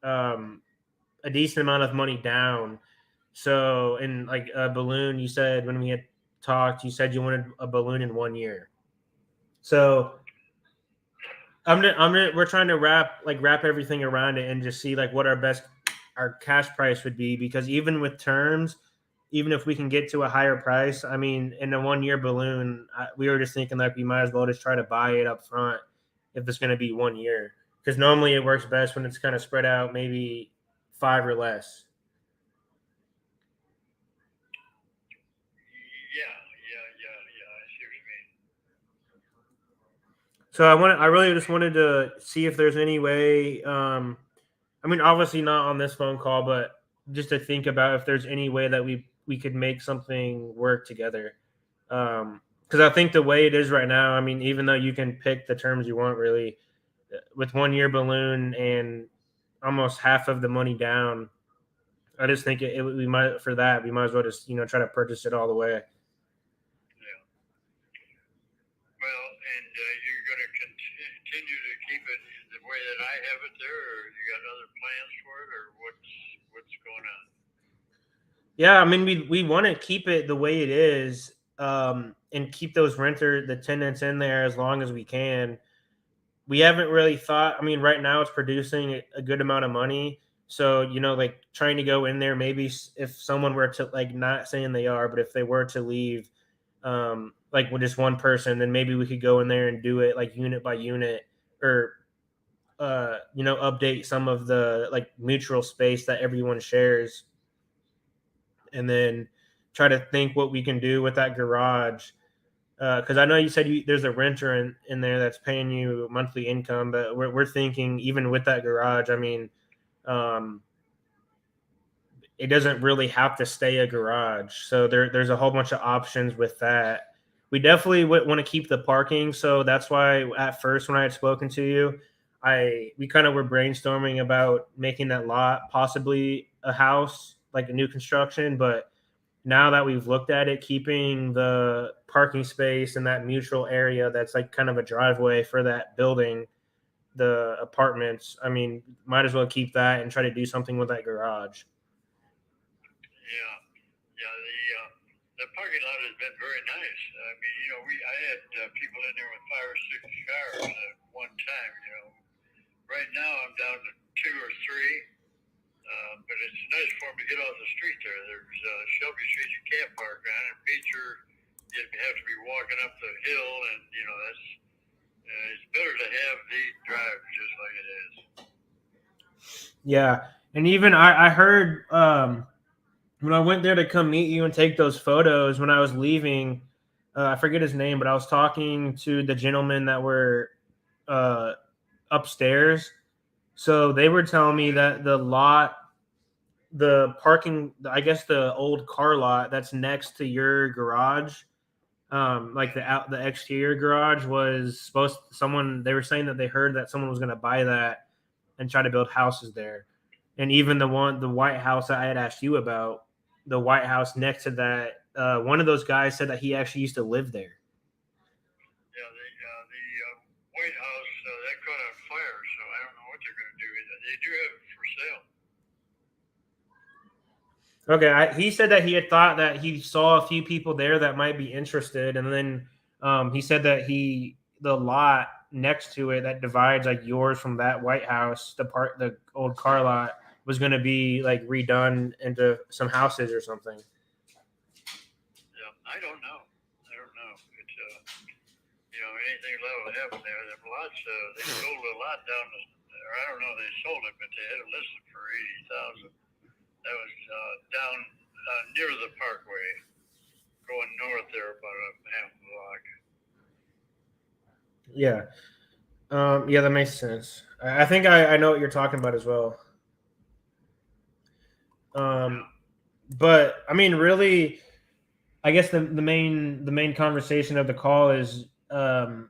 um, a decent amount of money down. So, in like a balloon, you said when we had talked, you said you wanted a balloon in 1 year. So, we're trying to wrap everything around it and just see like what our cash price would be because even with terms, even if we can get to a higher price, I mean, in a 1 year balloon, we were just thinking like we might as well just try to buy it up front if it's going to be 1 year because normally it works best when it's kind of spread out, maybe 5 or less. Yeah. I see what you mean. So I really just wanted to see if there's any way. I mean, obviously not on this phone call, but just to think about if there's any way that we could make something work together. Because I think the way it is right now, I mean, even though you can pick the terms you want, really, with 1 year balloon and almost half of the money down, I just think we might as well just try to purchase it all the way. Yeah. Well, and you're going to continue to keep it the way that I have it there, or you got other plans for it, or what's going on? Yeah, I mean, we want to keep it the way it is, and keep the tenants in there as long as we can. We haven't really thought. I mean, right now it's producing a good amount of money, so like trying to go in there. Maybe if someone were to like, not saying they are, but if they were to leave, like with just one person, then maybe we could go in there and do it like unit by unit, or update some of the like mutual space that everyone shares and then try to think what we can do with that garage. Because I know you said there's a renter in there that's paying you monthly income, but we're thinking even with that garage, I mean, um, it doesn't really have to stay a garage. So there's a whole bunch of options with that. We definitely want to keep the parking. So that's why at first when I had spoken to you, we kind of were brainstorming about making that lot possibly a house, like a new construction, but now that we've looked at it, keeping the parking space in that mutual area that's like kind of a driveway for that building, the apartments, I mean, might as well keep that and try to do something with that garage. Yeah. The parking lot has been very nice. I mean, I had people in there with 5 or 6 cars at one time. Right now I'm down to 2 or 3. But it's nice for them to get off the street there. There's Shelby Street you can't park on, and Beecher you have to be walking up the hill, and that's it's better to have the drive just like it is. Yeah. And even I heard when I went there to come meet you and take those photos when I was leaving, I forget his name, but I was talking to the gentlemen that were uh, upstairs. So they were telling me that the parking, I guess the old car lot that's next to your garage, like the exterior garage was they were saying that they heard that someone was going to buy that and try to build houses there. And even the White House that I had asked you about, the White House next to that, one of those guys said that he actually used to live there. Yeah, the White House that caught on fire, so I don't know what they're going to do. They do have it for sale. Okay, he said that he had thought that he saw a few people there that might be interested, and then he said that the lot next to it that divides like yours from that White House, the old car lot, was going to be like redone into some houses or something. Yeah, I don't know. It's anything will happen there. The lots they sold a lot down there. I don't know if they sold it, but they had it listed for $80,000. That was down near the Parkway, going north there about a half block. Yeah. Yeah, that makes sense. I think I know what you're talking about as well. Yeah. But I mean, really, I guess the main conversation of the call is how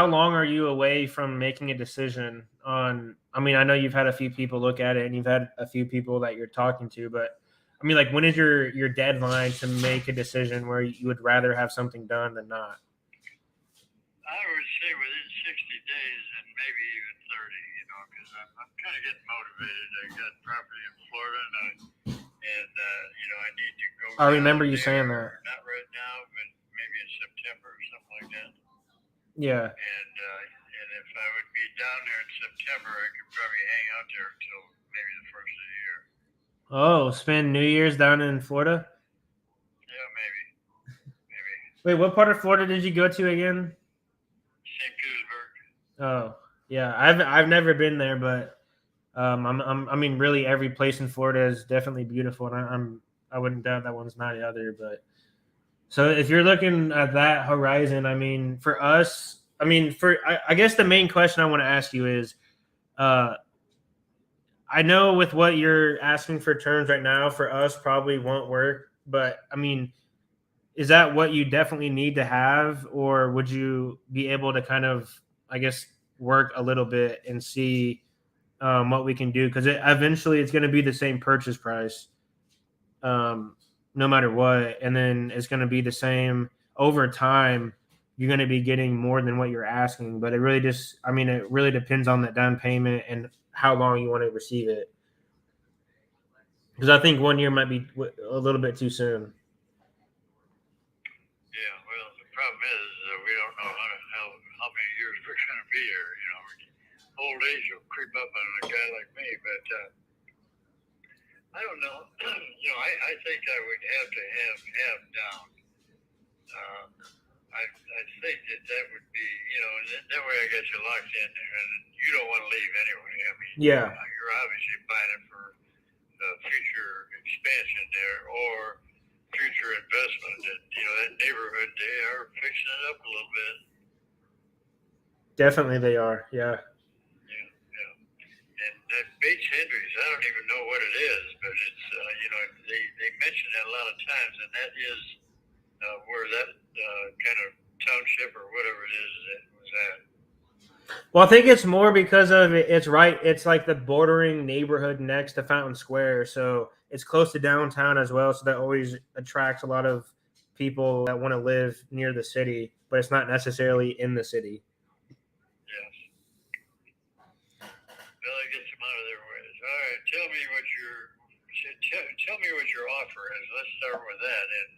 long are you away from making a decision on? I mean, I know you've had a few people look at it, and you've had a few people that you're talking to, but I mean, like, when is your deadline to make a decision where you would rather have something done than not? I would say within 60 days and maybe even 30, because I'm kind of getting motivated. I got property in Florida, and I need to go I down remember you saying that. there. Not right now, but maybe in September or something like that. Yeah. And if I would be down there in September, I could probably hang out there until maybe the first of the year. Oh, spend New Year's down in Florida? Yeah, maybe. Wait, what part of Florida did you go to again? St. Petersburg. Oh, yeah. I've never been there, but I mean, really, every place in Florida is definitely beautiful, and I wouldn't doubt that one's not either. But so if you're looking at that horizon, I mean, for us, I mean, I guess the main question I want to ask you is, uh, I know with what you're asking for terms right now, for us probably won't work. But I mean, is that what you definitely need to have, or would you be able to kind of, I guess, work a little bit and see what we can do? Because eventually it's going to be the same purchase price, no matter what, and then it's going to be the same over time. You're going to be getting more than what you're asking, but it really just, I mean, it really depends on that down payment and how long you want to receive it. Because I think 1 year might be a little bit too soon. Yeah, well, the problem is we don't know how many years we're going to be here. Old age will creep up on a guy like me, but I don't know. I think I would have to have down. I think that would be, that way I get you locked in there, and you don't want to leave anyway. I mean, Yeah. you're obviously buying it for future expansion there or future investment. And that neighborhood, they are fixing it up a little bit. Definitely they are. Yeah. Yeah. And that Bates Hendricks, I don't even know what it is, but it's they mention that a lot of times, and that is where that kind of township or whatever it is that was at. Well, I think it's more because of it's right. It's like the bordering neighborhood next to Fountain Square, so it's close to downtown as well. So that always attracts a lot of people that want to live near the city, but it's not necessarily in the city. Yes. Well, I get some out of their ways. All right, tell me what your offer is. Let's start with that, and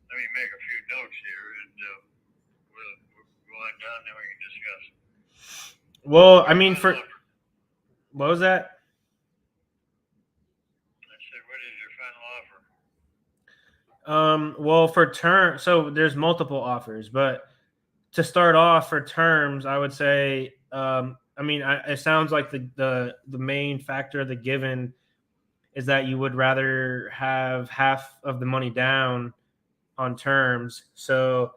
let me make a few notes here, and we'll go on down, then we can discuss. Well, I mean, what was that? I said, what is your final offer? Well, for term, so there's multiple offers, but to start off for terms, I would say, I mean, it sounds like the main factor of the given is that you would rather have half of the money down on terms. So,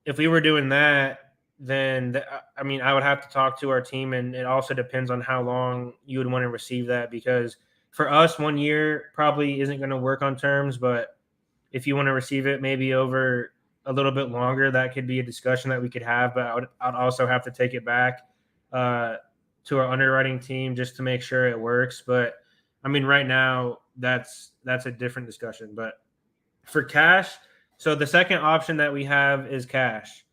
if we were doing that, then I mean, I would have to talk to our team, and it also depends on how long you would want to receive that. Because for us, 1 year probably isn't going to work on terms, but if you want to receive it maybe over a little bit longer, that could be a discussion that we could have. But I'd also have to take it back to our underwriting team just to make sure it works. But I mean, right now that's a different discussion. But for cash, so the second option that we have is cash.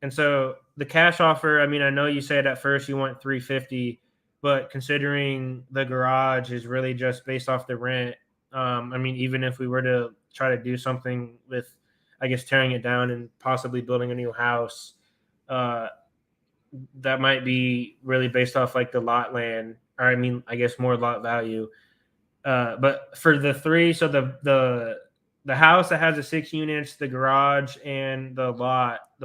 And so the cash offer, I mean, I know you said at first you want 350, but considering the garage is really just based off the rent, I mean, even if we were to try to do something with, I guess, tearing it down and possibly building a new house, uh, that might be really based off like the lot land, or I mean, I guess more lot value. But for the three, so the house that has the 6 units, the garage, and the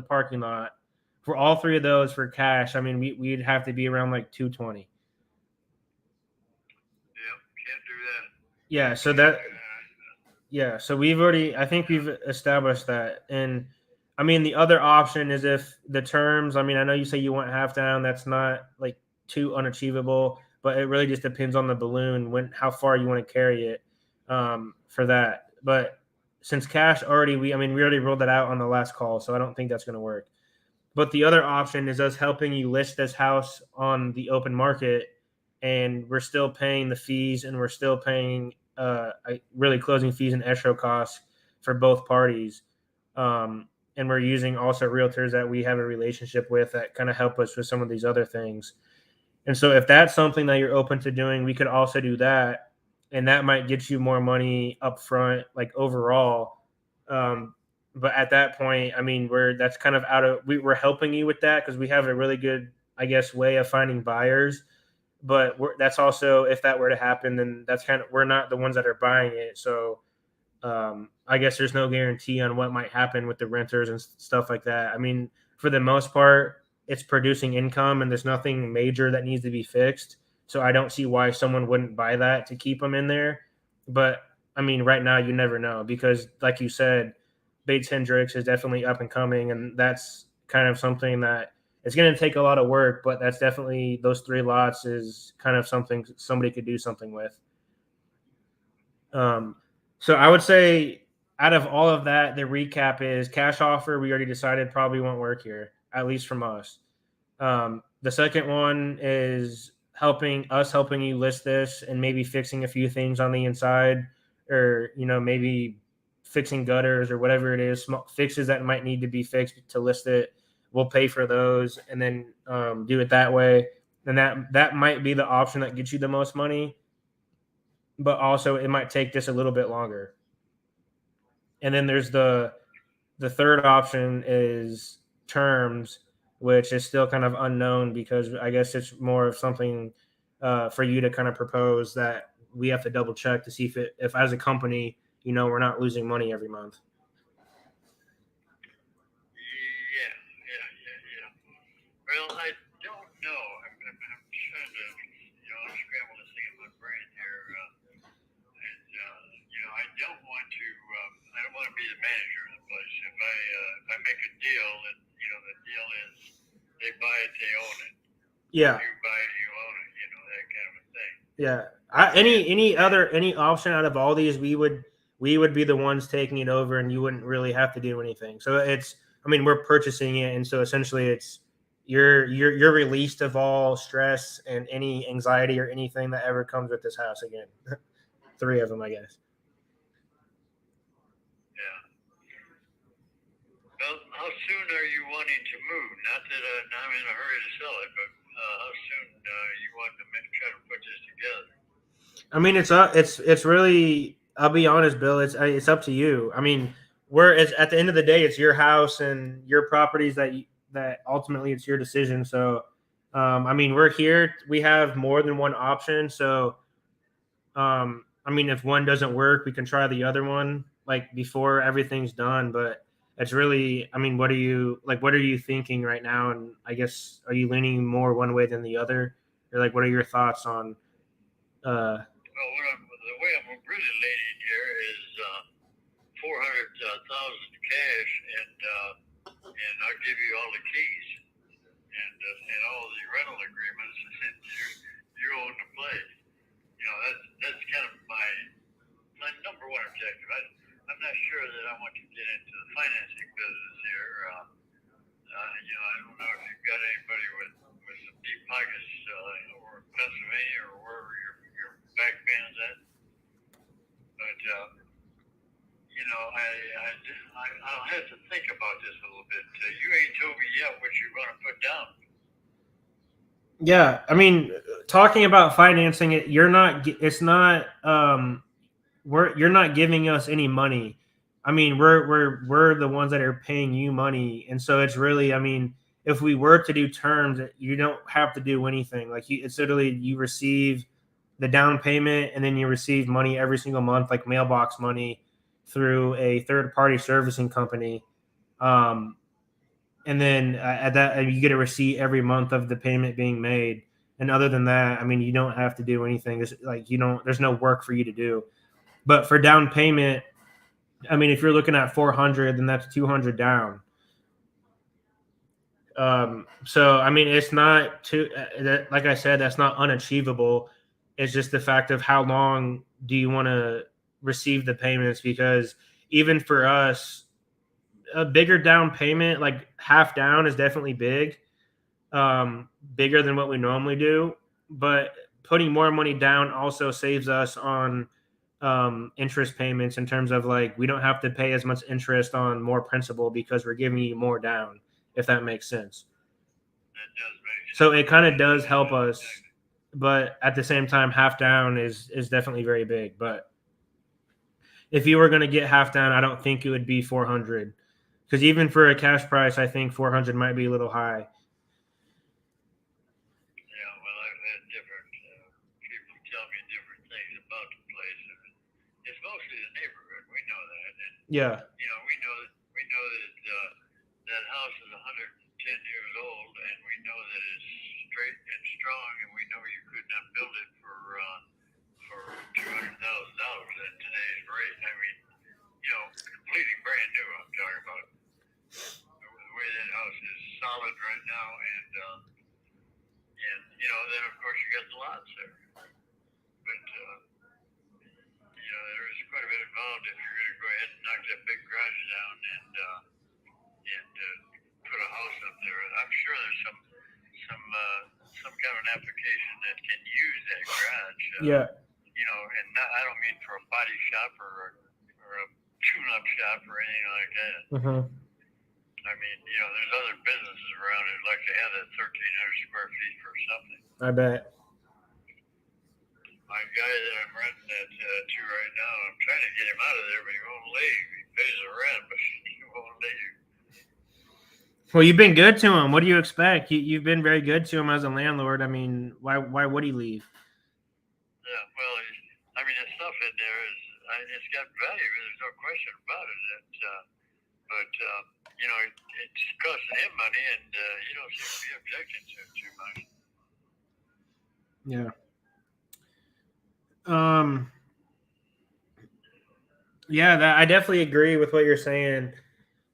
parking lot, for all three of those for cash, I mean, we'd have to be around like 220. Yep, can't do that. Yeah, so I think we've established that, and I mean, the other option is if the terms. I mean, I know you say you want half down. That's not like too unachievable, but it really just depends on the balloon how far you want to carry it for that. But since cash already, we already rolled that out on the last call, so I don't think that's going to work. But the other option is us helping you list this house on the open market, and we're still paying the fees, and we're still paying really closing fees and escrow costs for both parties. And we're using also realtors that we have a relationship with that kind of help us with some of these other things. And so if that's something that you're open to doing, we could also do that. And that might get you more money up front, like overall. But at that point, I mean, that's kind of we're helping you with that because we have a really good, I guess, way of finding buyers. But that's also, if that were to happen, then that's we're not the ones that are buying it. So I guess there's no guarantee on what might happen with the renters and stuff like that. I mean, for the most part, it's producing income and there's nothing major that needs to be fixed. So I don't see why someone wouldn't buy that to keep them in there. But I mean, right now you never know because, like you said, Bates Hendricks is definitely up and coming, and that's kind of something that it's going to take a lot of work. But that's definitely those 3 lots is kind of something somebody could do something with. So I would say out of all of that, the recap is cash offer. We already decided probably won't work here, at least from us. The second one is helping you list this and maybe fixing a few things on the inside, or maybe fixing gutters or whatever it is, small fixes that might need to be fixed to list it. We'll pay for those and then do it that way. And that might be the option that gets you the most money, but also it might take just a little bit longer. And then there's the third option is terms, which is still kind of unknown because I guess it's more of something for you to kind of propose that we have to double check to see if as a company, we're not losing money every month. Yeah. Well, I don't know. I'm trying to, scramble this thing in my brain here. I don't want to. I don't want to be the manager of the place. If I make a deal, and the deal is they buy it, they own it. Yeah. You buy it, you own it. That kind of a thing. Yeah. Any option out of all these, we would be the ones taking it over, and you wouldn't really have to do anything. So we're purchasing it, and so essentially it's you're released of all stress and any anxiety or anything that ever comes with this house again. 3 of them, I guess. Yeah. Well, how soon are you wanting to move? Not that I'm in a hurry to sell it, but how soon you want to try to put this together? I mean, it's really. I'll be honest, Bill. It's up to you. I mean, at the end of the day, it's your house and your properties that ultimately it's your decision. So, we're here. We have more than one option. So, if one doesn't work, we can try the other one like before everything's done. But it's really, what are you thinking right now? And I guess, are you leaning more one way than the other, or like, what are your thoughts on? Well, the way I'm really leaning here is $400,000 cash, and I'll give you all the keys and all the rental agreements, and you own the place. That's kind of my number one objective. I'm not sure that I want to get into the financing business here. I don't know if you've got anybody with some deep pockets over in Pennsylvania or wherever your back band's at. But I'll have to think about this a little bit. You ain't told me yet what you're going to put down. Yeah, talking about financing it, you're not giving us any money. We're the ones that are paying you money, and so it's really, if we were to do terms, you don't have to do anything. Like it's literally you receive the down payment, and then you receive money every single month, like mailbox money through a third-party servicing company. And then at that, you get a receipt every month of the payment being made. And other than that, you don't have to do anything. There's no work for you to do. But for down payment, if you're looking at 400, then that's 200 down. So I mean, it's not too. Like I said, that's not unachievable. It's just the fact of how long do you want to receive the payments? Because even for us, a bigger down payment, like half down, is definitely big, bigger than what we normally do. But putting more money down also saves us on interest payments in terms of like we don't have to pay as much interest on more principal because we're giving you more down, if that makes sense. That does make sense. So it kind of does help us, but at the same time, half down is definitely very big. But if you were going to get half down, I don't think it would be 400 because even for a cash price, I think 400 might be a little high. Yeah, well, I've had different people tell me different things about the place. And it's mostly the neighborhood. We know that, and Yeah. we know that that house is 110 years old, and we know that it's straight and strong, and we know you could not build it for $200,000 at today's rate. I mean, completely brand new. I'm talking about the way that house is solid right now, and then of course you got the lots there. But there is quite a bit involved if you're going to go ahead and knock that big garage down and put a house up there. I'm sure there's some kind of an application that can use that garage. Yeah. And I don't mean for a body shop or a tune-up shop or anything like that. Mm-hmm. I mean, there's other businesses around who'd like to have that 1,300 square feet for something. I bet. My guy that I'm renting that to right now, I'm trying to get him out of there, but he won't leave. He pays the rent, but he won't leave. Well, you've been good to him. What do you expect? You've been very good to him as a landlord. I mean, why would he leave? Yeah, well, the stuff in there it's got value. There's no question about it. But it's costing him money, and he don't seem to be objecting to it too much. Yeah. Yeah, I definitely agree with what you're saying,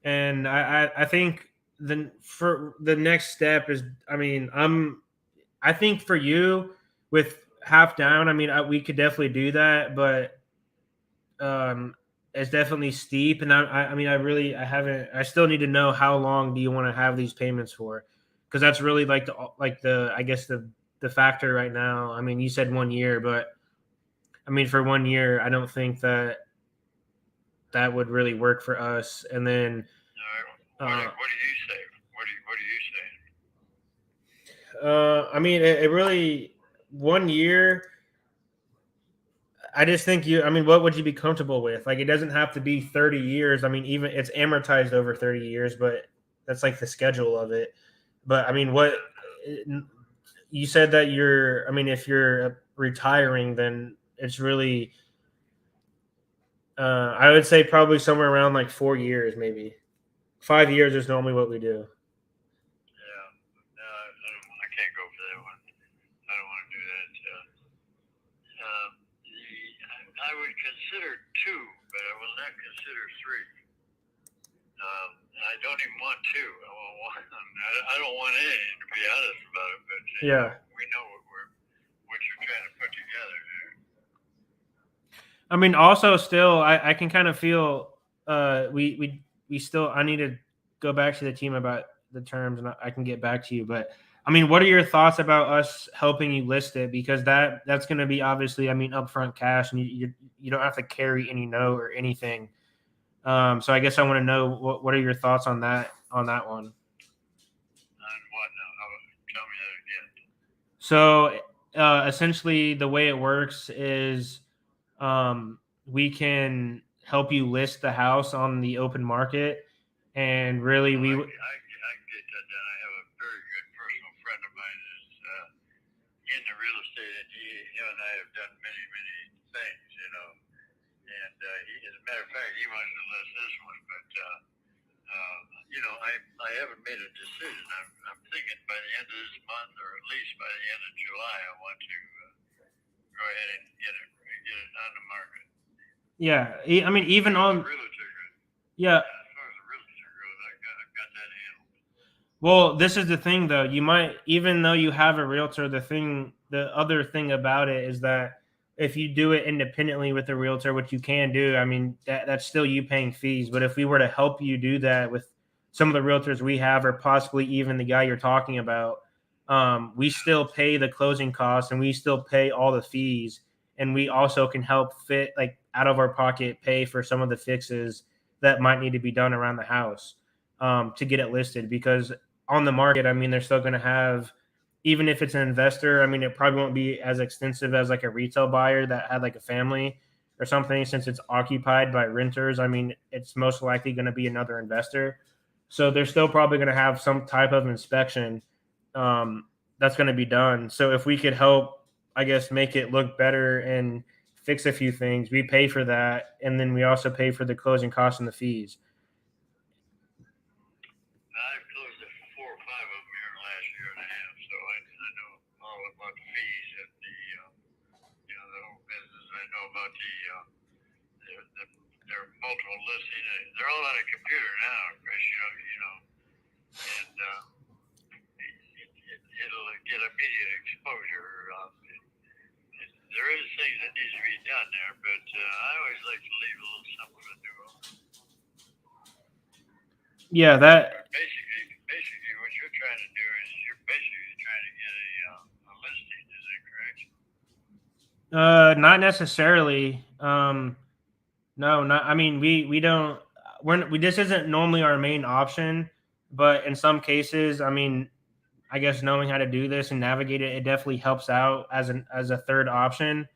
and I think for the next step is, I think for you with half down, we could definitely do that, but it's definitely steep, and I still need to know how long do you want to have these payments for, because that's really like the I guess the factor right now. I mean, you said 1 year, but for 1 year, I don't think that would really work for us. And then, what do you say? What are you saying? it really 1 year. I just think what would you be comfortable with? Like, it doesn't have to be 30 years. Even it's amortized over 30 years, but that's like the schedule of it. But what you said that if you're retiring, then it's really, I would say probably somewhere around like 4 years, maybe 5 years is normally what we do. Yeah, I can't go for that one. I don't want to do that. I would consider 2, but I will not consider 3. I don't even want 2. I want 1. I don't want anything, to be honest about it. But Yeah. We know what you're trying to put together. Also still, I can kind of feel we still, I need to go back to the team about the terms, and I can get back to you. But what are your thoughts about us helping you list it? Because that's going to be obviously, upfront cash, and you don't have to carry any note or anything. So I guess I want to know what are your thoughts on that one? On what now? Tell me that again. So essentially, the way it works is we can help you list the house on the open market, and really I can get that done. I have a very good personal friend of mine that's in the real estate, and him and I have done many, many things, And as a matter of fact, he wants to list this one, but I haven't made a decision. I'm thinking by the end of this month, or at least by the end of July, I want to go ahead and get it on the market. Yeah, even on realtor. yeah. As far as the realtor goes, I got that handled. Well, this is the thing though. You might, even though you have a realtor, the other thing about it is that if you do it independently with a realtor, which you can do, I mean, that's still you paying fees. But if we were to help you do that with some of the realtors we have, or possibly even the guy you're talking about, we still pay the closing costs and we still pay all the fees. And we also can help fit, like, out of our pocket, pay for some of the fixes that might need to be done around the house, to get it listed. Because on the market, I mean, they're still going to have, even if it's an investor, I mean, it probably won't be as extensive as like a retail buyer that had like a family or something, since it's occupied by renters. I mean, it's most likely going to be another investor. So they're still probably going to have some type of inspection, that's going to be done. So if we could help, I guess, make it look better and fix a few things, we pay for that. And then we also pay for the closing costs and the fees. I've closed it 4 or 5 of them here in the last year and a half, so I know all about the fees and the the whole business. I know about the their multiple listing. They're all on a computer now, Chris. And it'll get immediate exposure. There is things that needs to be done there, but I always like to leave a little something to do. Yeah, that Basically, what you're trying to do is you're basically trying to get a listing. Is that correct? not necessarily. No, not. I mean, we don't. We this isn't normally our main option, but in some cases, I mean, I guess knowing how to do this and navigate it, it definitely helps out as a third option.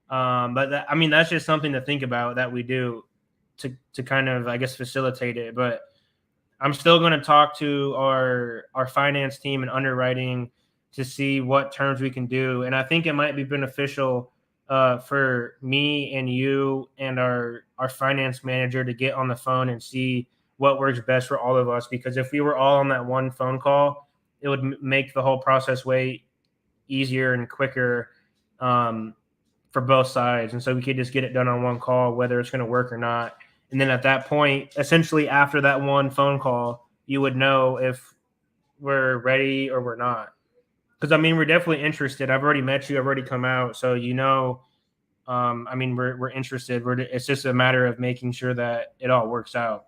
But I mean, that's just something to think about that we do to kind of, I guess, facilitate it. But I'm still going to talk to our finance team and underwriting to see what terms we can do, and I think it might be beneficial, for me and you and our finance manager to get on the phone and see what works best for all of us. Because if we were all on that one phone call, it would make the whole process way easier and quicker, um, for both sides, and so we could just get it done on one call, whether it's going to work or not. And then at that point, essentially after that one phone call, you would know if we're ready or we're not. Because I mean, we're definitely interested. I've already met you. I've already come out, so I mean, we're interested. It's just a matter of making sure that it all works out.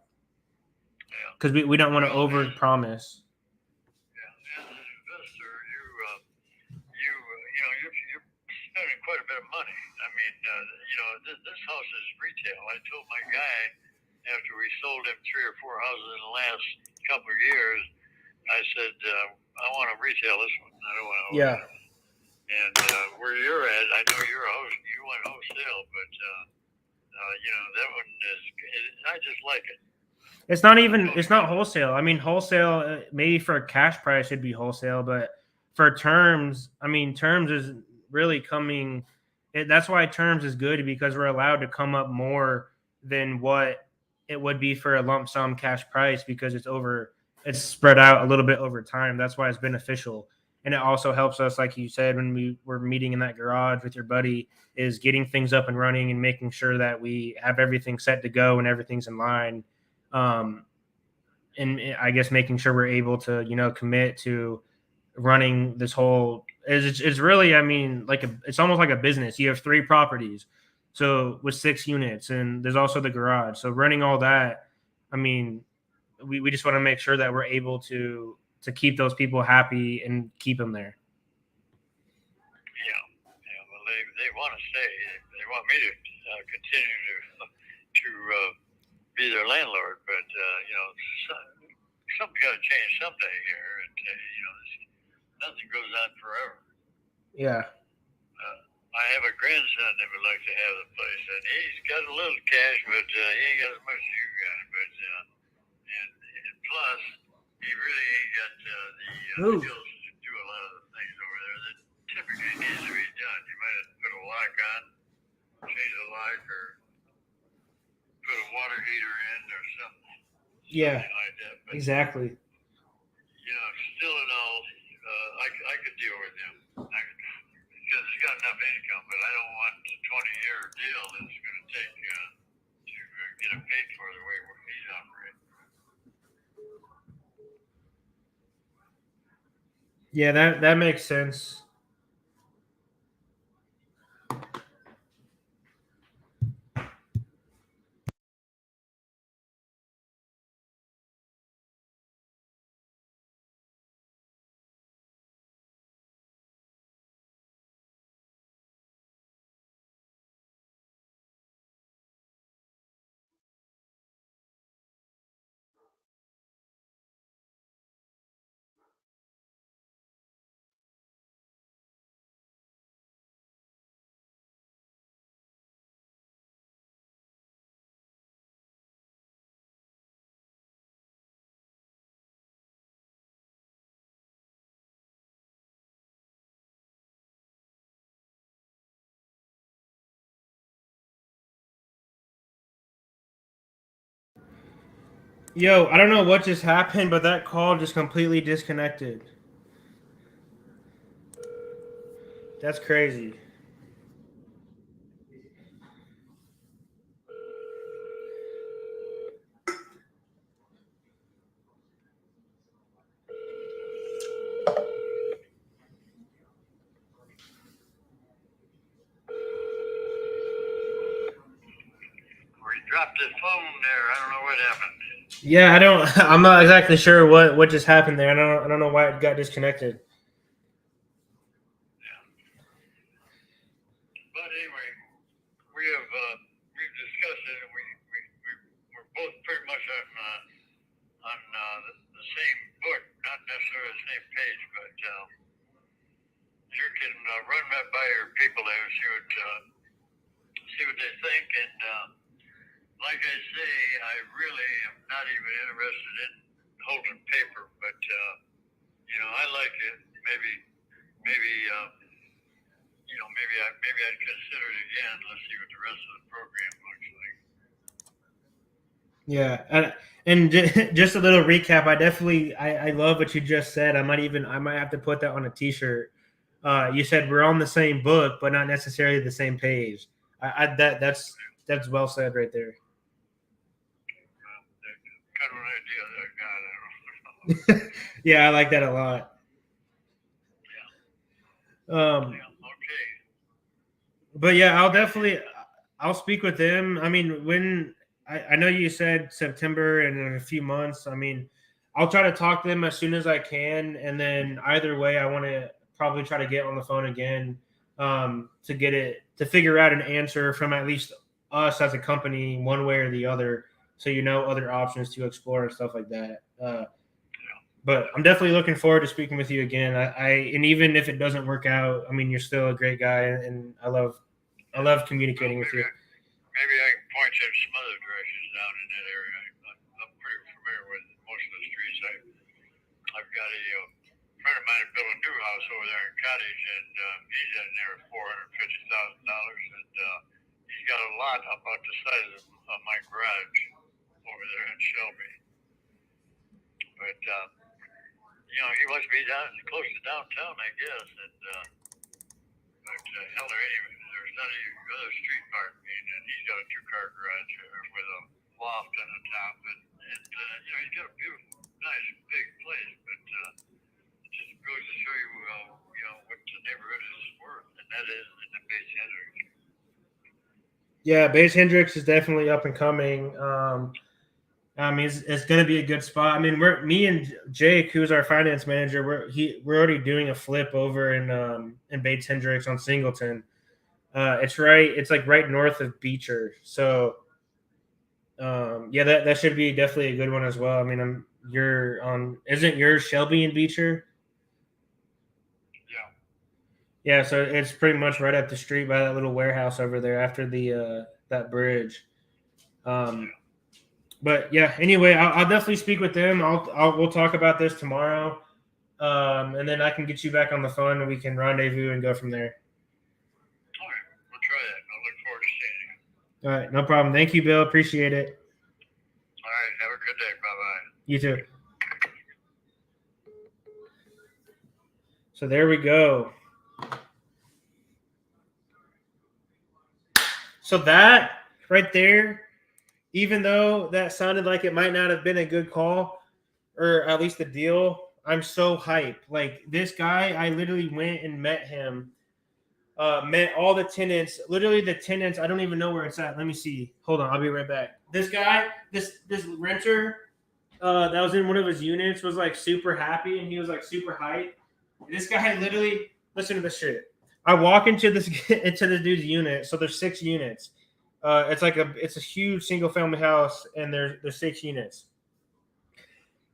Yeah. Because we don't want to over promise. Yeah. As an investor, you're spending quite a bit of money. I mean, this house is retail. I told my guy after we sold him 3 or 4 houses in the last couple of years, I said, I want to retail this one. I don't want to. Yeah. And where you're at, I know you're a host. You want wholesale, but that one is. I just like it. It's not wholesale. I mean, wholesale, maybe for a cash price it'd be wholesale, but for terms, I mean, terms is really coming. That's why terms is good, because we're allowed to come up more than what it would be for a lump sum cash price, because it's spread out a little bit over time. That's why it's beneficial. And it also helps us, like you said, when we were meeting in that garage with your buddy, is getting things up and running and making sure that we have everything set to go and everything's in line. Um, and I guess making sure we're able to, commit to running this whole is really, I mean, it's almost like a business. You have 3 properties, so with 6 units, and there's also the garage. So running all that, I mean, we just want to make sure that we're able to keep those people happy and keep them there. Yeah. Well, they want to stay. They want me to continue to be their landlord, but something's got to change someday here, and nothing goes on forever. Yeah. I have a grandson that would like to have the place, and he's got a little cash, but he ain't got as much as you got. But and plus, he really ain't got the skills to do a lot of the things over there that typically needs to be done. You might have to put a lock on, change the lock, or put a water heater in, or something. Yeah. Like that. But, exactly. Still in all, I could deal with him. Because he's got enough income, but I don't want a 20-year deal that's going to take to get him paid for the way he's operating. Yeah, that makes sense. Yo, I don't know what just happened, but that call just completely disconnected. That's crazy. Or he dropped his phone there. I don't know what happened. Yeah, I don't. I'm not exactly sure what just happened there. I don't know why it got disconnected. But anyway, we've discussed it, and we're both pretty much on the same book, not necessarily the same page, but you can run that by your people there, see what they think, and like I say, I really am not even interested in holding paper, but I like it. Maybe maybe I'd consider it again. Let's see what the rest of the program looks like. Yeah, and just a little recap. I love what you just said. I might have to put that on a T-shirt. You said we're on the same book, but not necessarily the same page. That's well said right there. Well, that's kind of an idea that I got. I don't know. Yeah, I like that a lot. Yeah, okay. But yeah, I'll speak with them. I mean, I know you said September and in a few months. I mean, I'll try to talk to them as soon as I can, and then either way, I want to probably try to get on the phone again to figure out an answer from at least us as a company, one way or the other, so other options to explore and stuff like that. But I'm definitely looking forward to speaking with you again. And even if it doesn't work out, I mean, you're still a great guy, and I love communicating with you. Maybe I can point you in some other directions down in that area. I'm pretty familiar with most of the streets. I've got a friend of mine that built a new house over there in Cottage, and he's in there at $450,000, and he's got a lot about the size of my garage over there in Shelby. But he must be down close to downtown, I guess. And but hell, there's not any other street parking, and he's got a two-car garage with a loft on the top, and he's got a beautiful, nice, big place. But it just goes to show you, what the neighborhood is worth, and that is in the Base Hendricks. Yeah, Base Hendricks is definitely up and coming. I mean, it's going to be a good spot. I mean, me and Jake, who's our finance manager, we're already doing a flip over in Bates Hendricks on Singleton. It's like right north of Beecher. So, yeah, that should be definitely a good one as well. I mean, isn't yours Shelby and Beecher? Yeah. Yeah, so it's pretty much right up the street by that little warehouse over there after that bridge. But yeah, anyway, I'll definitely speak with them. We'll talk about this tomorrow, and then I can get you back on the phone and we can rendezvous and go from there. All right, we'll try that. I look forward to seeing you. All right, no problem. Thank you, Bill. Appreciate it. All right, have a good day. Bye bye. You too. So there we go. So that right there, even though that sounded like it might not have been a good call, or at least the deal, I'm so hyped. Like this guy, I literally went and met him. Met all the tenants. Literally the tenants. I don't even know where it's at. Let me see. Hold on, I'll be right back. This guy, this renter, that was in one of his units was like super happy and he was like super hyped. This guy literally listen to this shit. I walk into this into this dude's unit. So there's 6 units. It's a huge single family house and there's 6 units.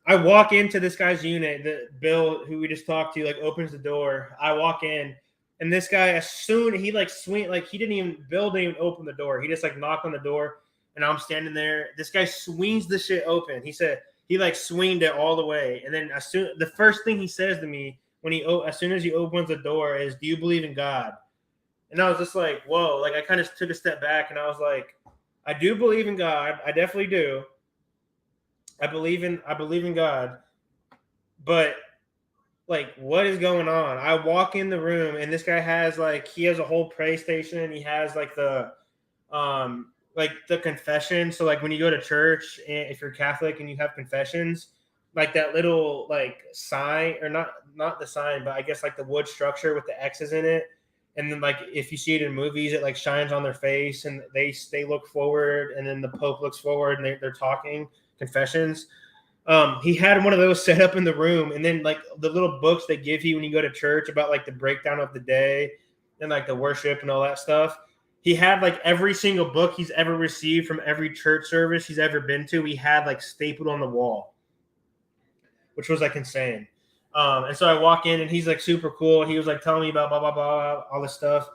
I walk into this guy's unit, the Bill, who we just talked to, like opens the door. I walk in, and this guy, as soon he like swing, like he didn't even Bill didn't even open the door. He just like knocked on the door, and I'm standing there. This guy swings the shit open. He said he like swinged it all the way, and then the first thing he says to me when as soon as he opens the door is, "Do you believe in God?" And I was just like, "Whoa!" Like I kind of took a step back, and I was like, "I do believe in God. I definitely do." I believe in God, but like, what is going on? I walk in the room and this guy has he has a whole PlayStation. He has like the confession. So like when you go to church, and if you're Catholic and you have confessions, like that little like sign or not the sign, but I guess like the wood structure with the X's in it. And then like if you see it in movies, it like shines on their face and they look forward, and then the Pope looks forward and they're talking confessions. He had one of those set up in the room, and then like the little books they give you when you go to church about like the breakdown of the day and like the worship and all that stuff. He had like every single book he's ever received from every church service he's ever been to. He had like stapled on the wall, which was like insane. And so I walk in and he's like super cool. He was like telling me about blah, blah, blah, all this stuff.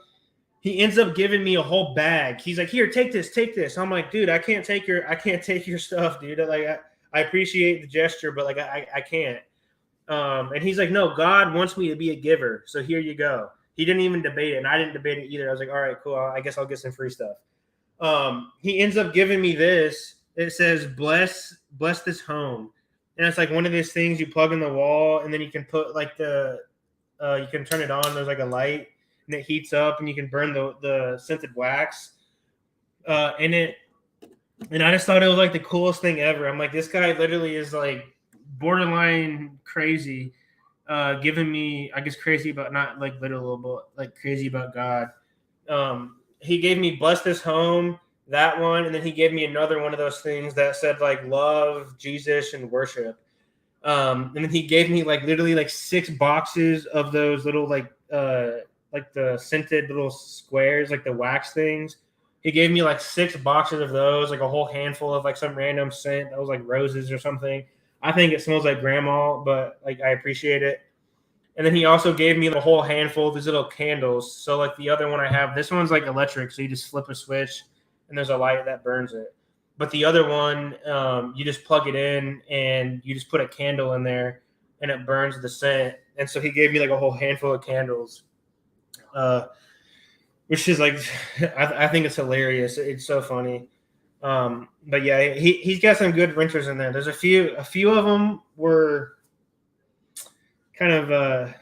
He ends up giving me a whole bag. He's like, "Here, take this. I'm like, "Dude, I can't take your stuff, dude. Like, I appreciate the gesture, but like, I can't." And he's like, "No, God wants me to be a giver. So here you go." He didn't even debate it, and I didn't debate it either. I was like, "All right, cool. I guess I'll get some free stuff." He ends up giving me this. It says, bless this home. And it's like one of these things you plug in the wall, and then you can put like you can turn it on. There's like a light, and it heats up, and you can burn the scented wax in it. And I just thought it was like the coolest thing ever. I'm like, this guy literally is like borderline crazy, giving me, I guess, crazy about not like literal, but like crazy about God. He gave me bless this home, that one, and then he gave me another one of those things that said like love Jesus and worship. And then he gave me like literally like 6 boxes of those little like the scented little squares, like the wax things. He gave me like 6 boxes of those, like a whole handful of like some random scent that was like roses or something. I think it smells like grandma, but like I appreciate it. And then he also gave me a whole handful of these little candles. So like the other one I have, this one's like electric, so you just flip a switch and there's a light that burns it. But the other one, you just plug it in and you just put a candle in there and it burns the scent. And so he gave me like a whole handful of candles, which is like, I think it's hilarious. It's so funny. But yeah, he's got some good renters in there. There's a few of them were kind of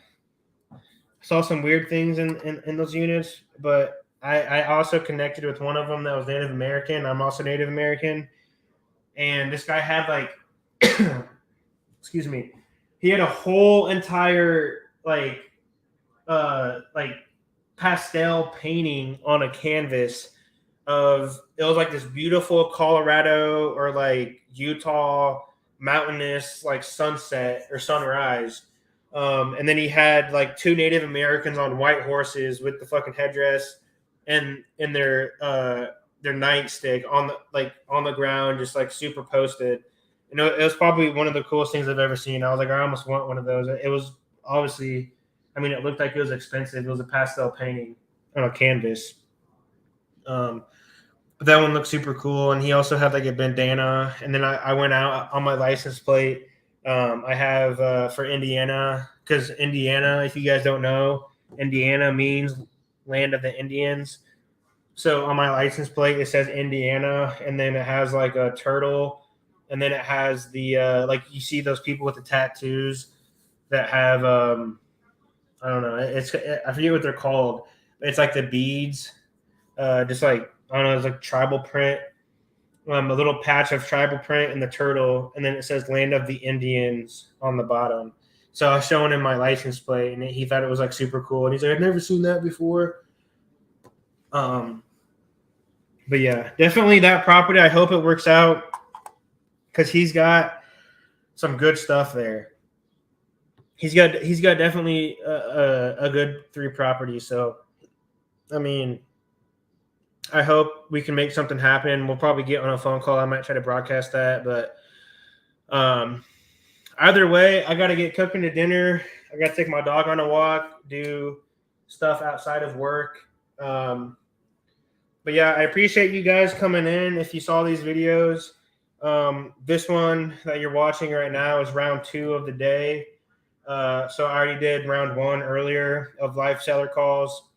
saw some weird things in those units, but I also connected with one of them that was Native American. I'm also Native American, and this guy had like, excuse me, he had a whole entire like pastel painting on a canvas of, it was like this beautiful Colorado or like Utah mountainous like sunset or sunrise. And then he had like 2 Native Americans on white horses with the fucking headdress and in their nightstick on the ground, just like super posted. You know, it was probably one of the coolest things I've ever seen. I was like, I almost want one of those. It was obviously, I mean, it looked like it was expensive. It was a pastel painting on a canvas. But that one looked super cool. And he also had like a bandana. And then I went out on my license plate. I have for Indiana, because Indiana, if you guys don't know, Indiana means land of the Indians. So on my license plate, it says Indiana, and then it has like a turtle, and then it has the like you see those people with the tattoos that have I don't know, I forget what they're called. It's like the beads, just like I don't know, it's like tribal print. A little patch of tribal print and the turtle, and then it says land of the Indians on the bottom. So I was showing him my license plate, and he thought it was like super cool. And he's like, "I've never seen that before." But yeah, definitely that property. I hope it works out because he's got some good stuff there. He's got definitely a good 3 properties. So I mean, I hope we can make something happen. We'll probably get on a phone call. I might try to broadcast that, but either way, I got to get cooking to dinner. I got to take my dog on a walk, do stuff outside of work. But yeah, I appreciate you guys coming in. If you saw these videos, this one that you're watching right now is round 2 of the day. So I already did round 1 earlier of live seller calls.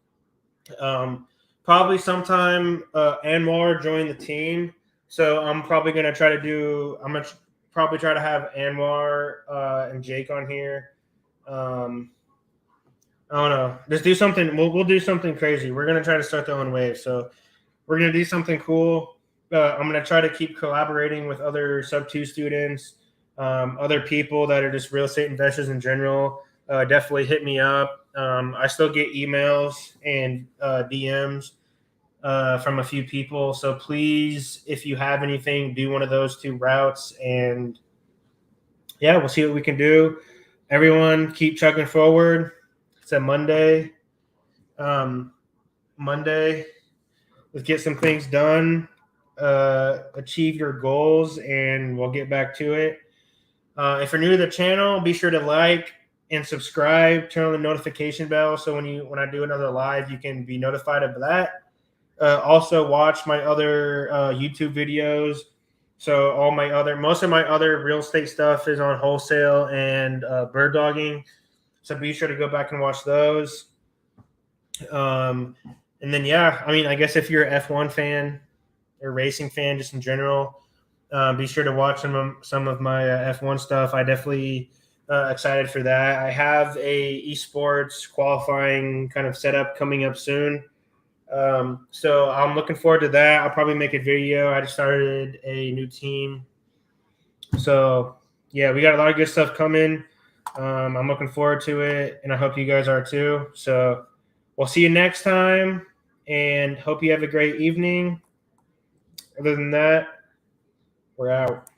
Probably sometime Anwar joined the team. So I'm probably going to try to probably try to have Anwar and Jake on here. I don't know. Just do something. We'll do something crazy. We're going to try to start the own wave. So we're going to do something cool. I'm going to try to keep collaborating with other sub-2 students, other people that are just real estate investors in general. Definitely hit me up. I still get emails and DMs from a few people. So please, if you have anything, do one of those 2 routes. And yeah, we'll see what we can do. Everyone keep chugging forward. It's a Monday. Let's get some things done, achieve your goals, and we'll get back to it. If you're new to the channel, be sure to like and subscribe. Turn on the notification bell so when I do another live, you can be notified of that. Also, watch my other YouTube videos. So most of my other real estate stuff is on wholesale and bird dogging. So be sure to go back and watch those. And then, yeah, I mean, I guess if you're an F1 fan or racing fan, just in general, be sure to watch some of my F1 stuff. I definitely excited for that. I have a esports qualifying kind of setup coming up soon. So I'm looking forward to that. I'll probably make a video. I just started a new team. So yeah, we got a lot of good stuff coming. I'm looking forward to it, and I hope you guys are too. So we'll see you next time, and hope you have a great evening. Other than that, we're out.